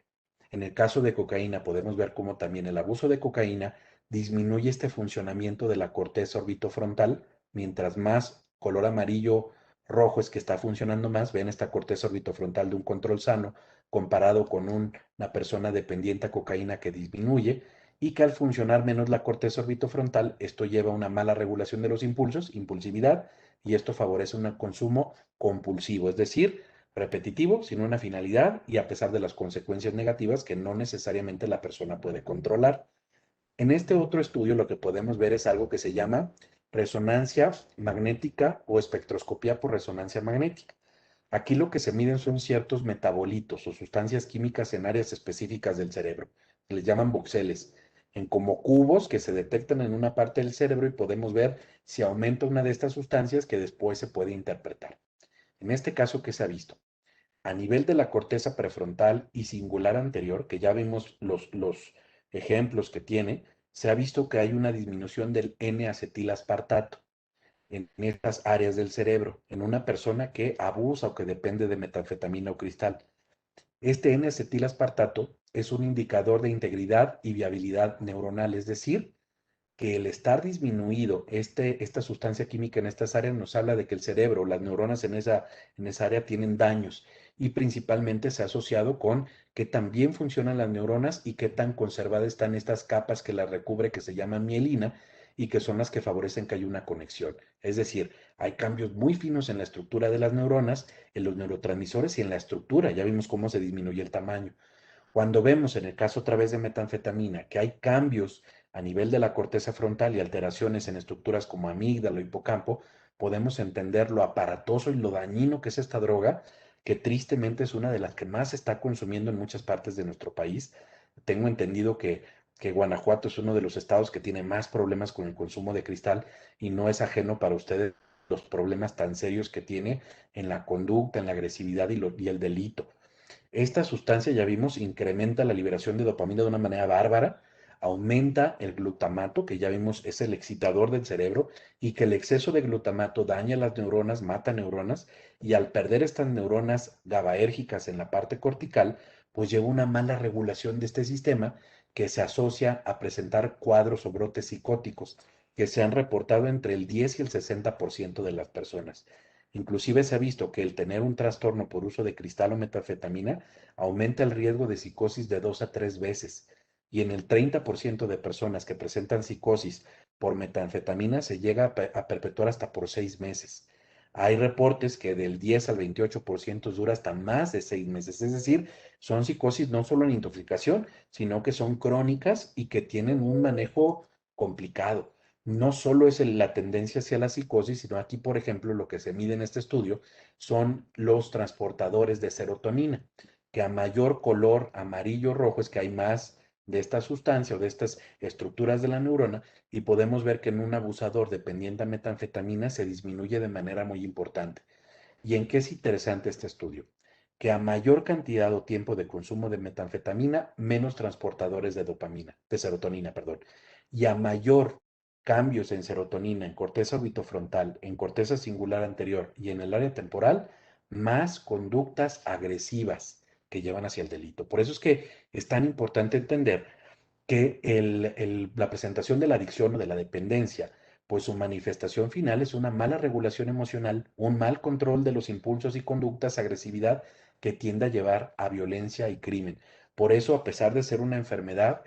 En el caso de cocaína, podemos ver cómo también el abuso de cocaína disminuye este funcionamiento de la corteza orbitofrontal, mientras más color amarillo rojo es que está funcionando más. Ven esta corteza orbitofrontal de un control sano comparado con una persona dependiente a cocaína que disminuye y que al funcionar menos la corteza orbitofrontal, esto lleva a una mala regulación de los impulsos, impulsividad, y esto favorece un consumo compulsivo, es decir, repetitivo, sin una finalidad y a pesar de las consecuencias negativas que no necesariamente la persona puede controlar. En este otro estudio lo que podemos ver es algo que se llama resonancia magnética o espectroscopía por resonancia magnética. Aquí lo que se miden son ciertos metabolitos o sustancias químicas en áreas específicas del cerebro. Les llaman voxeles, en como cubos que se detectan en una parte del cerebro y podemos ver si aumenta una de estas sustancias que después se puede interpretar. En este caso, ¿qué se ha visto? A nivel de la corteza prefrontal y singular anterior, que ya vimos los ejemplos que tiene, se ha visto que hay una disminución del N-acetilaspartato en estas áreas del cerebro, en una persona que abusa o que depende de metanfetamina o cristal. Este N-acetilaspartato es un indicador de integridad y viabilidad neuronal, es decir, que el estar disminuido esta sustancia química en estas áreas nos habla de que el cerebro, las neuronas en esa área tienen daños y principalmente se ha asociado con qué tan bien funcionan las neuronas y qué tan conservadas están estas capas que las recubre que se llaman mielina y que son las que favorecen que haya una conexión. Es decir, hay cambios muy finos en la estructura de las neuronas, en los neurotransmisores y en la estructura. Ya vimos cómo se disminuye el tamaño. Cuando vemos en el caso otra vez de metanfetamina que hay cambios a nivel de la corteza frontal y alteraciones en estructuras como amígdala o hipocampo, podemos entender lo aparatoso y lo dañino que es esta droga, que tristemente es una de las que más se está consumiendo en muchas partes de nuestro país. Tengo entendido que Guanajuato es uno de los estados que tiene más problemas con el consumo de cristal y no es ajeno para ustedes los problemas tan serios que tiene en la conducta, en la agresividad y el delito. Esta sustancia, ya vimos, incrementa la liberación de dopamina de una manera bárbara, aumenta el glutamato, que ya vimos es el excitador del cerebro, y que el exceso de glutamato daña las neuronas, mata neuronas, y al perder estas neuronas GABAérgicas en la parte cortical, pues lleva una mala regulación de este sistema que se asocia a presentar cuadros o brotes psicóticos que se han reportado entre el 10 y el 60% de las personas. Inclusive se ha visto que el tener un trastorno por uso de cristal o metanfetamina aumenta el riesgo de psicosis de 2 a 3 veces. Y en el 30% de personas que presentan psicosis por metanfetamina se llega a perpetuar hasta por 6 meses. Hay reportes que del 10 al 28% dura hasta más de 6 meses. Es decir, son psicosis no solo en intoxicación, sino que son crónicas y que tienen un manejo complicado. No solo es la tendencia hacia la psicosis, sino aquí, por ejemplo, lo que se mide en este estudio son los transportadores de serotonina, que a mayor color amarillo o rojo es que hay más de esta sustancia o de estas estructuras de la neurona y podemos ver que en un abusador dependiente a metanfetamina se disminuye de manera muy importante. ¿Y en qué es interesante este estudio? Que a mayor cantidad o tiempo de consumo de metanfetamina, menos transportadores de dopamina, de serotonina, perdón. Y a mayor cambios en serotonina, en corteza orbitofrontal, en corteza singular anterior y en el área temporal, más conductas agresivas que llevan hacia el delito. Por eso es que es tan importante entender que la presentación de la adicción o de la dependencia, pues su manifestación final es una mala regulación emocional, un mal control de los impulsos y conductas, agresividad que tiende a llevar a violencia y crimen. Por eso, a pesar de ser una enfermedad,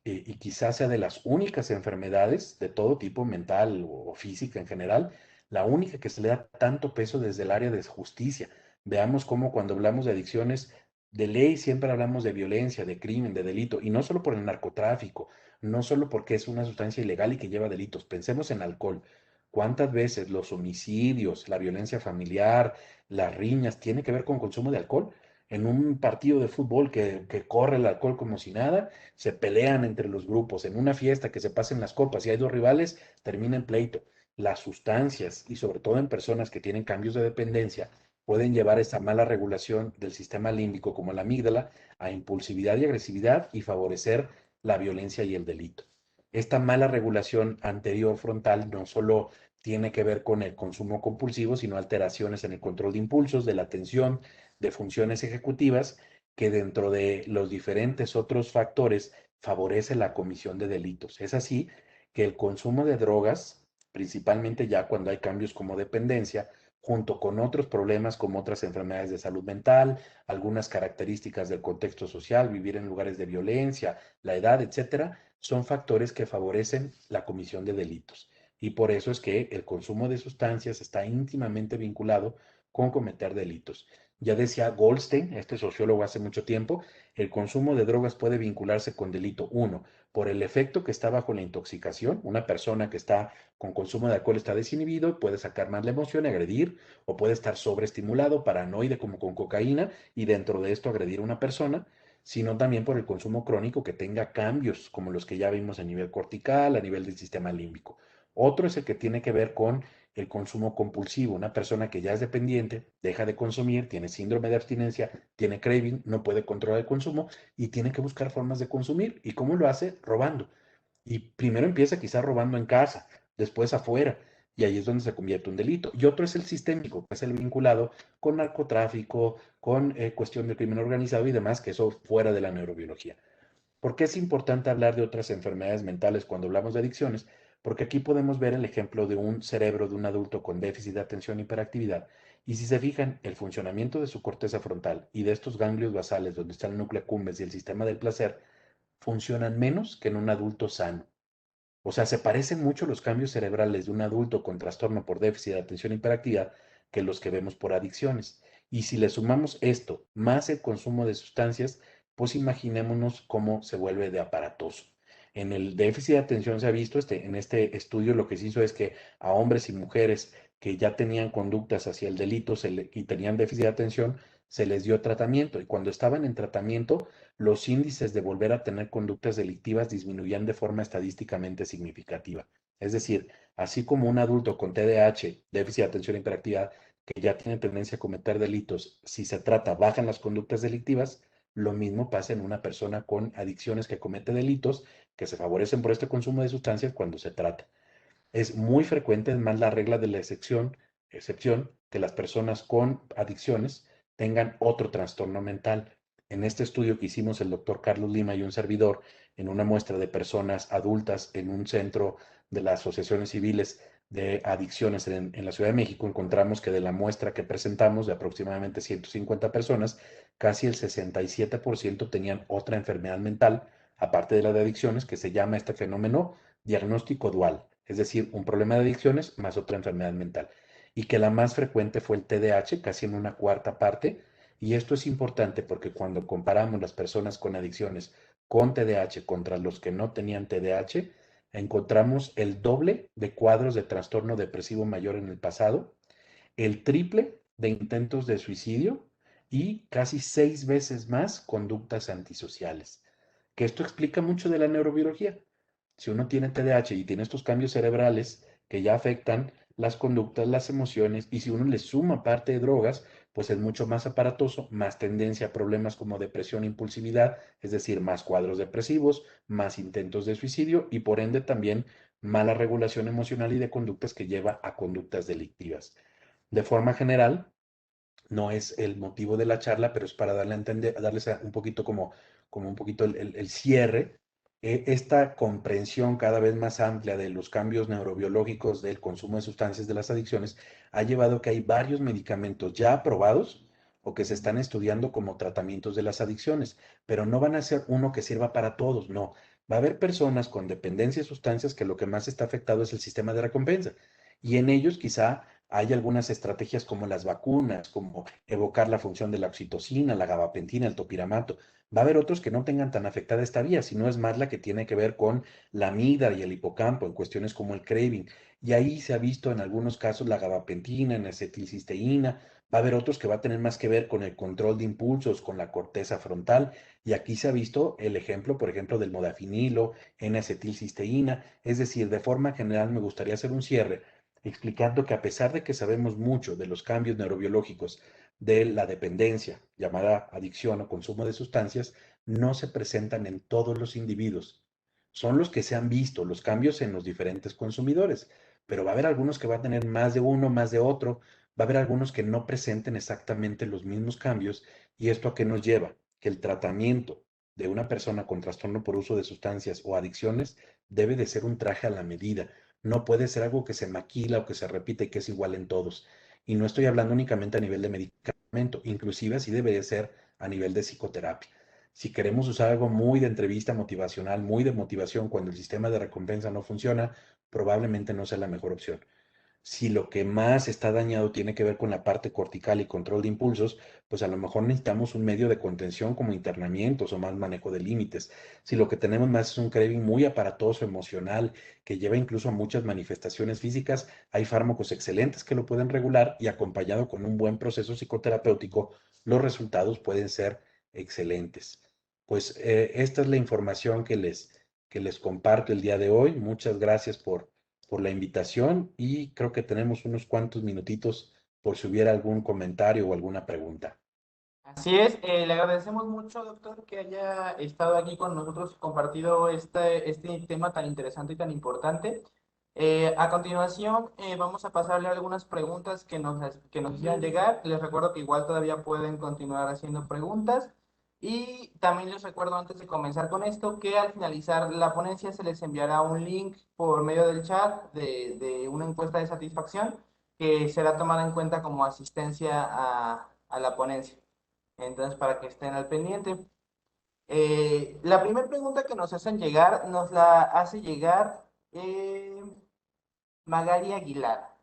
y quizás sea de las únicas enfermedades de todo tipo, mental o física en general, la única que se le da tanto peso desde el área de justicia. Veamos cómo cuando hablamos de adicciones, de ley siempre hablamos de violencia, de crimen, de delito, y no solo por el narcotráfico, no solo porque es una sustancia ilegal y que lleva delitos. Pensemos en alcohol. ¿Cuántas veces los homicidios, la violencia familiar, las riñas, tiene que ver con consumo de alcohol? En un partido de fútbol que corre el alcohol como si nada, se pelean entre los grupos. En una fiesta que se pasen las copas y hay dos rivales, termina en pleito. Las sustancias, y sobre todo en personas que tienen cambios de dependencia, pueden llevar esa mala regulación del sistema límbico como la amígdala a impulsividad y agresividad y favorecer la violencia y el delito. Esta mala regulación anterior frontal no solo tiene que ver con el consumo compulsivo, sino alteraciones en el control de impulsos, de la atención, de funciones ejecutivas, que dentro de los diferentes otros factores favorece la comisión de delitos. Es así que el consumo de drogas, principalmente ya cuando hay cambios como dependencia, junto con otros problemas como otras enfermedades de salud mental, algunas características del contexto social, vivir en lugares de violencia, la edad, etcétera, son factores que favorecen la comisión de delitos. Y por eso es que el consumo de sustancias está íntimamente vinculado con cometer delitos. Ya decía Goldstein, este sociólogo hace mucho tiempo, el consumo de drogas puede vincularse con delito. Uno, por el efecto que está bajo la intoxicación. Una persona que está con consumo de alcohol está desinhibido y puede sacar más la emoción y agredir, o puede estar sobreestimulado, paranoide como con cocaína, y dentro de esto agredir a una persona, sino también por el consumo crónico que tenga cambios como los que ya vimos a nivel cortical, a nivel del sistema límbico. Otro es el que tiene que ver con el consumo compulsivo. Una persona que ya es dependiente, deja de consumir, tiene síndrome de abstinencia, tiene craving, no puede controlar el consumo y tiene que buscar formas de consumir. ¿Y cómo lo hace? Robando. Y primero empieza quizás robando en casa, después afuera, y ahí es donde se convierte un delito. Y otro es el sistémico, que es el vinculado con narcotráfico, con cuestión de crimen organizado y demás, que eso fuera de la neurobiología. ¿Por qué es importante hablar de otras enfermedades mentales cuando hablamos de adicciones? Porque aquí podemos ver el ejemplo de un cerebro de un adulto con déficit de atención y hiperactividad. Y si se fijan, el funcionamiento de su corteza frontal y de estos ganglios basales, donde está el núcleo accumbens y el sistema del placer, funcionan menos que en un adulto sano. O sea, se parecen mucho los cambios cerebrales de un adulto con trastorno por déficit de atención y hiperactividad que los que vemos por adicciones. Y si le sumamos esto más el consumo de sustancias, pues imaginémonos cómo se vuelve de aparatoso. En el déficit de atención se ha visto, en este estudio lo que se hizo es que a hombres y mujeres que ya tenían conductas hacia el delito y tenían déficit de atención, se les dio tratamiento. Y cuando estaban en tratamiento, los índices de volver a tener conductas delictivas disminuían de forma estadísticamente significativa. Es decir, así como un adulto con TDAH, déficit de atención e hiperactividad, que ya tiene tendencia a cometer delitos, si se trata, bajan las conductas delictivas, lo mismo pasa en una persona con adicciones que comete delitos que se favorecen por este consumo de sustancias cuando se trata. Es muy frecuente, es más la regla de la excepción, que las personas con adicciones tengan otro trastorno mental. En este estudio que hicimos el doctor Carlos Lima y un servidor en una muestra de personas adultas en un centro de las asociaciones civiles de adicciones en la Ciudad de México, encontramos que de la muestra que presentamos de aproximadamente 150 personas, casi el 67% tenían otra enfermedad mental, aparte de la de adicciones, que se llama este fenómeno diagnóstico dual, es decir, un problema de adicciones más otra enfermedad mental. Y que la más frecuente fue el TDAH, casi en una cuarta parte. Y esto es importante porque cuando comparamos las personas con adicciones con TDAH contra los que no tenían TDAH, encontramos el doble de cuadros de trastorno depresivo mayor en el pasado, el triple de intentos de suicidio y casi 6 veces más conductas antisociales. Que esto explica mucho de la neurobiología. Si uno tiene TDAH y tiene estos cambios cerebrales que ya afectan las conductas, las emociones, y si uno le suma parte de drogas, pues es mucho más aparatoso, más tendencia a problemas como depresión e impulsividad, es decir, más cuadros depresivos, más intentos de suicidio y por ende también mala regulación emocional y de conductas que lleva a conductas delictivas. De forma general, no es el motivo de la charla, pero es para darle a entender, darles un poquito como un poquito el cierre, esta comprensión cada vez más amplia de los cambios neurobiológicos del consumo de sustancias de las adicciones ha llevado a que hay varios medicamentos ya aprobados o que se están estudiando como tratamientos de las adicciones, pero no van a ser uno que sirva para todos, no. Va a haber personas con dependencia de sustancias que lo que más está afectado es el sistema de recompensa. Y en ellos quizá hay algunas estrategias como las vacunas, como evocar la función de la oxitocina, la gabapentina, el topiramato. Va a haber otros que no tengan tan afectada esta vía, sino es más la que tiene que ver con la amígdala y el hipocampo en cuestiones como el craving. Y ahí se ha visto en algunos casos la gabapentina, en acetilcisteína. Va a haber otros que va a tener más que ver con el control de impulsos, con la corteza frontal. Y aquí se ha visto el ejemplo, por ejemplo, del modafinilo, N-acetilcisteína. Es decir, de forma general me gustaría hacer un cierre explicando que a pesar de que sabemos mucho de los cambios neurobiológicos de la dependencia, llamada adicción o consumo de sustancias, no se presentan en todos los individuos. Son los que se han visto, los cambios en los diferentes consumidores, pero va a haber algunos que van a tener más de uno, más de otro, va a haber algunos que no presenten exactamente los mismos cambios, y esto a qué nos lleva, que el tratamiento de una persona con trastorno por uso de sustancias o adicciones debe de ser un traje a la medida, no puede ser algo que se maquila o que se repite y que es igual en todos. Y no estoy hablando únicamente a nivel de medicamento, inclusive así debería ser a nivel de psicoterapia. Si queremos usar algo muy de entrevista motivacional, muy de motivación, cuando el sistema de recompensa no funciona, probablemente no sea la mejor opción. Si lo que más está dañado tiene que ver con la parte cortical y control de impulsos, pues a lo mejor necesitamos un medio de contención como internamientos o más manejo de límites. Si lo que tenemos más es un craving muy aparatoso, emocional, que lleva incluso a muchas manifestaciones físicas, hay fármacos excelentes que lo pueden regular y acompañado con un buen proceso psicoterapéutico, los resultados pueden ser excelentes. Pues esta es la información que les comparto el día de hoy. Muchas gracias por la invitación y creo que tenemos unos cuantos minutitos por si hubiera algún comentario o alguna pregunta. Así es, le agradecemos mucho, doctor, que haya estado aquí con nosotros y compartido este tema tan interesante y tan importante. A continuación, vamos a pasarle algunas preguntas que nos hicieron llegar. Les recuerdo que igual todavía pueden continuar haciendo preguntas. Y también les recuerdo antes de comenzar con esto que al finalizar la ponencia se les enviará un link por medio del chat de una encuesta de satisfacción que será tomada en cuenta como asistencia a la ponencia. Entonces, para que estén al pendiente. La primera pregunta que nos hacen llegar, nos la hace llegar Magali Aguilar.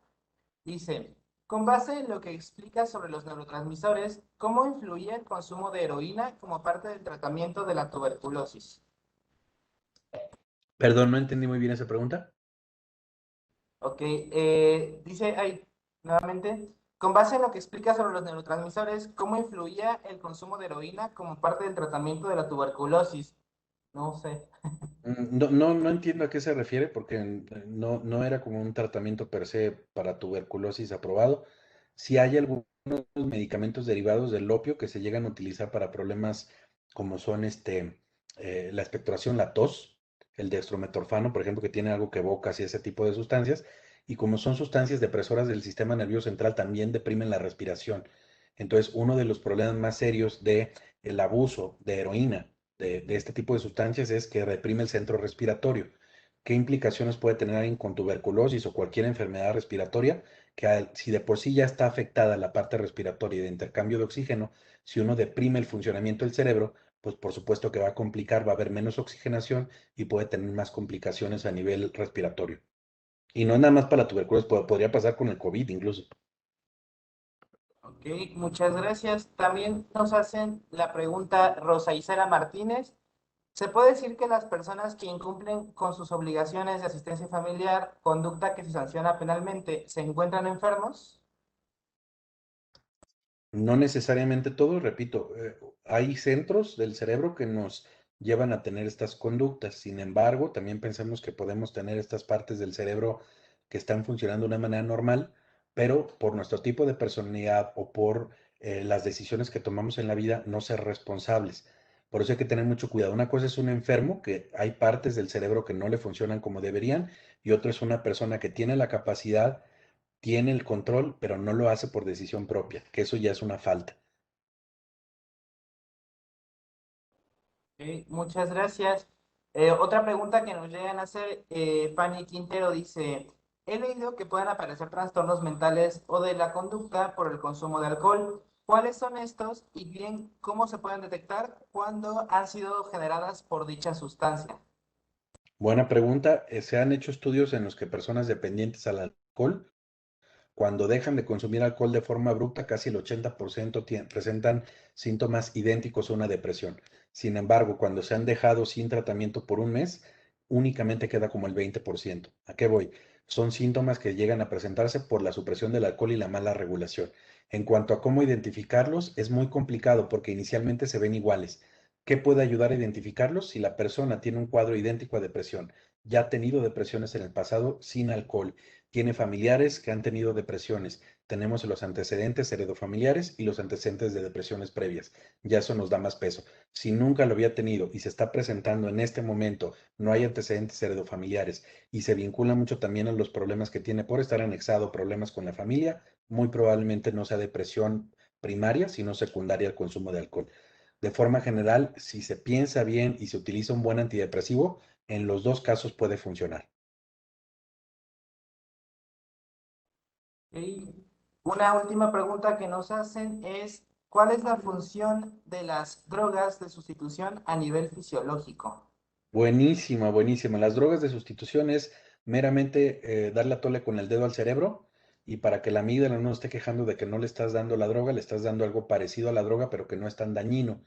Dice, con base en lo que explica sobre los neurotransmisores, ¿cómo influye el consumo de heroína como parte del tratamiento de la tuberculosis? Perdón, no entendí muy bien esa pregunta. Ok, dice ahí nuevamente, con base en lo que explica sobre los neurotransmisores, ¿cómo influía el consumo de heroína como parte del tratamiento de la tuberculosis? No sé. No, no, no entiendo a qué se refiere porque no, no era como un tratamiento per se para tuberculosis aprobado. Si hay algunos medicamentos derivados del opio que se llegan a utilizar para problemas como son la expectoración, la tos, el dextrometorfano, por ejemplo, que tiene algo que evoca así ese tipo de sustancias, y como son sustancias depresoras del sistema nervioso central, también deprimen la respiración. Entonces, uno de los problemas más serios de el abuso de heroína de este tipo de sustancias es que reprime el centro respiratorio. ¿Qué implicaciones puede tener alguien con tuberculosis o cualquier enfermedad respiratoria? Si de por sí ya está afectada la parte respiratoria y de intercambio de oxígeno, si uno deprime el funcionamiento del cerebro, pues por supuesto que va a complicar, va a haber menos oxigenación y puede tener más complicaciones a nivel respiratorio. Y no es nada más para la tuberculosis, podría pasar con el COVID incluso. Ok, muchas gracias. También nos hacen la pregunta Rosa Isela Martínez. ¿Se puede decir que las personas que incumplen con sus obligaciones de asistencia familiar, conducta que se sanciona penalmente, se encuentran enfermos? No necesariamente todo, repito, hay centros del cerebro que nos llevan a tener estas conductas. Sin embargo, también pensamos que podemos tener estas partes del cerebro que están funcionando de una manera normal, pero por nuestro tipo de personalidad o por las decisiones que tomamos en la vida, no ser responsables. Por eso hay que tener mucho cuidado. Una cosa es un enfermo, que hay partes del cerebro que no le funcionan como deberían, y otra es una persona que tiene la capacidad, tiene el control, pero no lo hace por decisión propia, que eso ya es una falta. Ok, muchas gracias. Otra pregunta que nos llegan a hacer, Fanny Quintero dice, he leído que pueden aparecer trastornos mentales o de la conducta por el consumo de alcohol. ¿Cuáles son estos y bien cómo se pueden detectar cuando han sido generadas por dicha sustancia? Buena pregunta. Se han hecho estudios en los que personas dependientes al alcohol, cuando dejan de consumir alcohol de forma abrupta, casi el 80% presentan síntomas idénticos a una depresión. Sin embargo, cuando se han dejado sin tratamiento por un mes, únicamente queda como el 20%. ¿A qué voy? Son síntomas que llegan a presentarse por la supresión del alcohol y la mala regulación. En cuanto a cómo identificarlos, es muy complicado porque inicialmente se ven iguales. ¿Qué puede ayudar a identificarlos? Si la persona tiene un cuadro idéntico a depresión, ya ha tenido depresiones en el pasado sin alcohol, tiene familiares que han tenido depresiones. Tenemos los antecedentes heredofamiliares y los antecedentes de depresiones previas. Ya eso nos da más peso. Si nunca lo había tenido y se está presentando en este momento, no hay antecedentes heredofamiliares y se vincula mucho también a los problemas que tiene por estar anexado, problemas con la familia, muy probablemente no sea depresión primaria, sino secundaria al consumo de alcohol. De forma general, si se piensa bien y se utiliza un buen antidepresivo, en los dos casos puede funcionar. Y una última pregunta que nos hacen es, ¿cuál es la función de las drogas de sustitución a nivel fisiológico? Buenísima, buenísima. Las drogas de sustitución es meramente darle a tole con el dedo al cerebro y para que la amígdala no esté quejando de que no le estás dando la droga, le estás dando algo parecido a la droga, pero que no es tan dañino.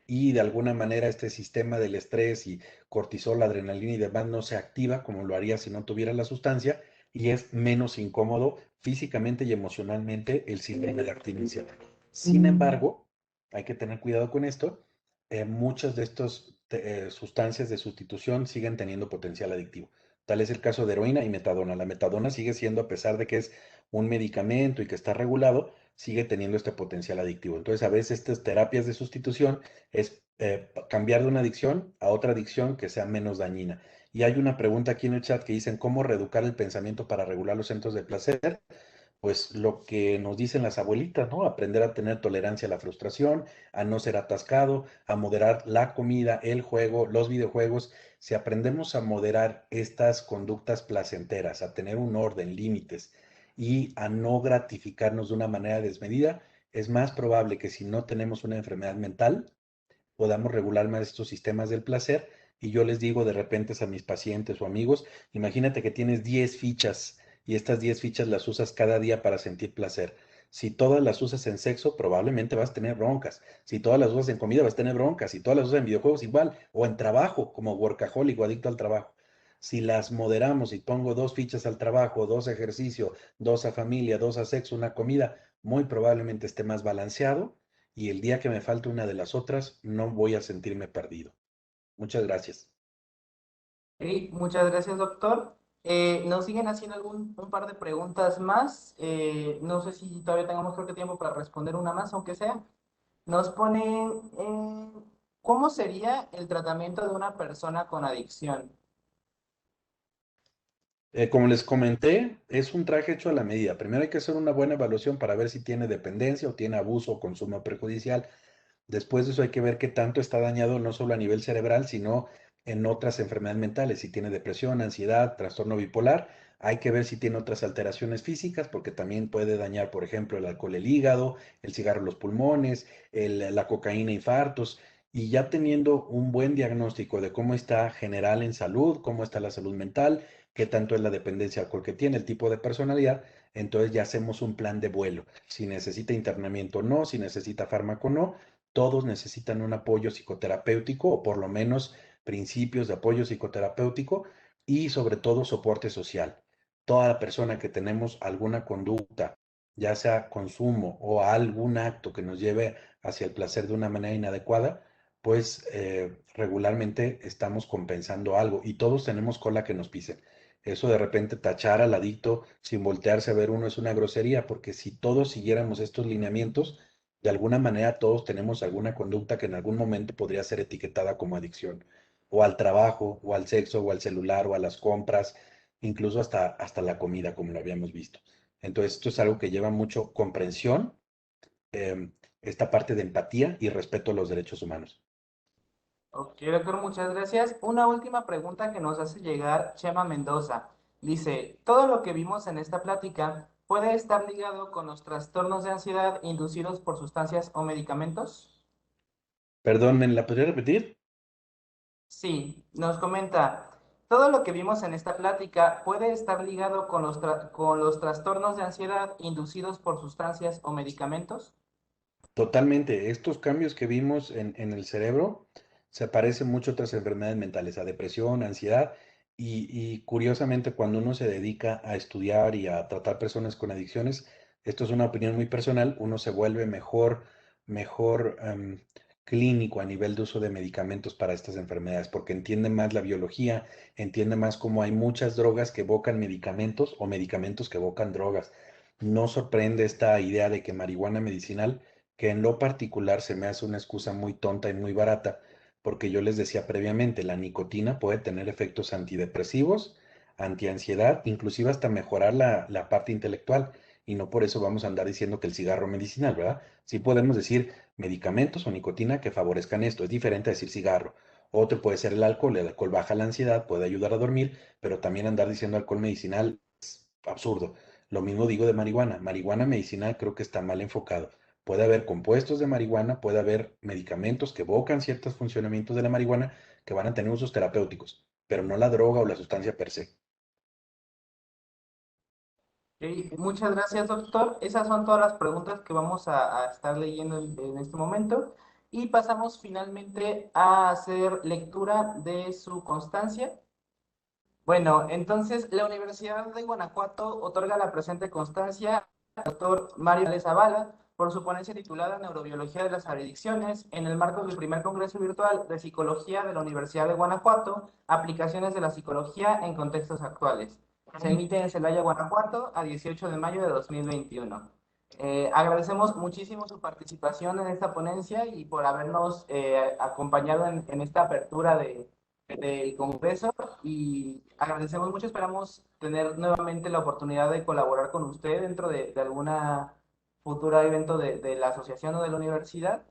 Y de alguna manera este sistema del estrés y cortisol, adrenalina y demás no se activa como lo haría si no tuviera la sustancia y es menos incómodo físicamente y emocionalmente el síndrome de abstinencia. Sin embargo, hay que tener cuidado con esto. Muchas de estas sustancias de sustitución siguen teniendo potencial adictivo. Tal es el caso de heroína y metadona. La metadona sigue siendo, a pesar de que es un medicamento y que está regulado, sigue teniendo este potencial adictivo. Entonces, a veces estas terapias de sustitución es cambiar de una adicción a otra adicción que sea menos dañina. Y hay una pregunta aquí en el chat que dicen, ¿cómo reeducar el pensamiento para regular los centros de placer? Pues lo que nos dicen las abuelitas, ¿no? Aprender a tener tolerancia a la frustración, a no ser atascado, a moderar la comida, el juego, los videojuegos. Si aprendemos a moderar estas conductas placenteras, a tener un orden, límites y a no gratificarnos de una manera desmedida, es más probable que si no tenemos una enfermedad mental, podamos regular más estos sistemas del placer. Y yo les digo de repente a mis pacientes o amigos, imagínate que tienes 10 fichas y estas 10 fichas las usas cada día para sentir placer. Si todas las usas en sexo, probablemente vas a tener broncas. Si todas las usas en comida, vas a tener broncas. Si todas las usas en videojuegos, igual. O en trabajo, como workaholic o adicto al trabajo. Si las moderamos y pongo 2 fichas al trabajo, 2 a ejercicio, 2 a familia, 2 a sexo, una comida, muy probablemente esté más balanceado y el día que me falte una de las otras, no voy a sentirme perdido. Muchas gracias. Sí, muchas gracias, doctor. Nos siguen haciendo un par de preguntas más. No sé si todavía tengamos, creo que tiempo para responder una más, aunque sea. Nos ponen, ¿cómo sería el tratamiento de una persona con adicción? Como les comenté, es un traje hecho a la medida. Primero hay que hacer una buena evaluación para ver si tiene dependencia o tiene abuso o consumo perjudicial. Después de eso hay que ver qué tanto está dañado no solo a nivel cerebral, sino en otras enfermedades mentales. Si tiene depresión, ansiedad, trastorno bipolar, hay que ver si tiene otras alteraciones físicas, porque también puede dañar, por ejemplo, el alcohol, el hígado, el cigarro, los pulmones, la cocaína, infartos. Y ya teniendo un buen diagnóstico de cómo está general en salud, cómo está la salud mental, qué tanto es la dependencia al alcohol que tiene, el tipo de personalidad, entonces ya hacemos un plan de vuelo. Si necesita internamiento o no, si necesita fármaco o no, todos necesitan un apoyo psicoterapéutico o por lo menos principios de apoyo psicoterapéutico y sobre todo soporte social. Toda persona que tenemos alguna conducta, ya sea consumo o algún acto que nos lleve hacia el placer de una manera inadecuada, pues regularmente estamos compensando algo y todos tenemos cola que nos pisen. Eso de repente tachar al adicto sin voltearse a ver uno es una grosería, porque si todos siguiéramos estos lineamientos, de alguna manera todos tenemos alguna conducta que en algún momento podría ser etiquetada como adicción, o al trabajo, o al sexo, o al celular, o a las compras, incluso hasta la comida, como lo habíamos visto. Entonces, esto es algo que lleva mucho comprensión, eh, esta parte de empatía y respeto a los derechos humanos. Ok, doctor, muchas gracias. Una última pregunta que nos hace llegar Chema Mendoza. Dice, ¿todo lo que vimos en esta plática puede estar ligado con los trastornos de ansiedad inducidos por sustancias o medicamentos? Perdón, ¿me la podría repetir? Sí, nos comenta, ¿todo lo que vimos en esta plática puede estar ligado con con los trastornos de ansiedad inducidos por sustancias o medicamentos? Totalmente. Estos cambios que vimos en el cerebro se parecen mucho a otras enfermedades mentales, a depresión, ansiedad, y curiosamente cuando uno se dedica a estudiar y a tratar personas con adicciones, esto es una opinión muy personal, uno se vuelve mejor clínico a nivel de uso de medicamentos para estas enfermedades, porque entiende más la biología, entiende más cómo hay muchas drogas que evocan medicamentos o medicamentos que evocan drogas. No sorprende esta idea de que marihuana medicinal, que en lo particular se me hace una excusa muy tonta y muy barata, porque yo les decía previamente, la nicotina puede tener efectos antidepresivos, antiansiedad, inclusive hasta mejorar la parte intelectual, y no por eso vamos a andar diciendo que el cigarro medicinal, ¿verdad? Sí podemos decir medicamentos o nicotina que favorezcan esto, es diferente a decir cigarro. Otro puede ser el alcohol baja la ansiedad, puede ayudar a dormir, pero también andar diciendo alcohol medicinal es absurdo. Lo mismo digo de marihuana. Marihuana medicinal creo que está mal enfocado. Puede haber compuestos de marihuana, puede haber medicamentos que evocan ciertos funcionamientos de la marihuana que van a tener usos terapéuticos, pero no la droga o la sustancia per se. Ok, muchas gracias, doctor. Esas son todas las preguntas que vamos a estar leyendo en este momento. Y pasamos finalmente a hacer lectura de su constancia. Bueno, entonces la Universidad de Guanajuato otorga la presente constancia al doctor Mario González Zavala por su ponencia titulada Neurobiología de las adicciones en el marco del primer Congreso Virtual de Psicología de la Universidad de Guanajuato, aplicaciones de la psicología en contextos actuales. Se emite en Celaya, Guanajuato, a 18 de mayo de 2021. Agradecemos muchísimo su participación en esta ponencia y por habernos acompañado en esta apertura del Congreso y agradecemos mucho, esperamos tener nuevamente la oportunidad de colaborar con usted dentro de alguna futura evento de la asociación o de la universidad.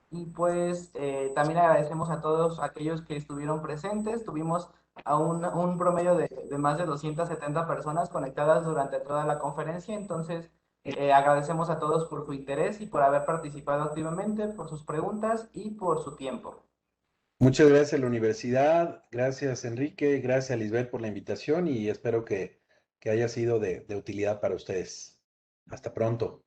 Y pues también agradecemos a todos aquellos que estuvieron presentes. Tuvimos a un promedio de más de 270 personas conectadas durante toda la conferencia. Entonces, agradecemos a todos por su interés y por haber participado activamente, por sus preguntas y por su tiempo. Muchas gracias a la universidad, gracias Enrique, gracias a Lisbeth por la invitación y espero que haya sido de utilidad para ustedes. Hasta pronto.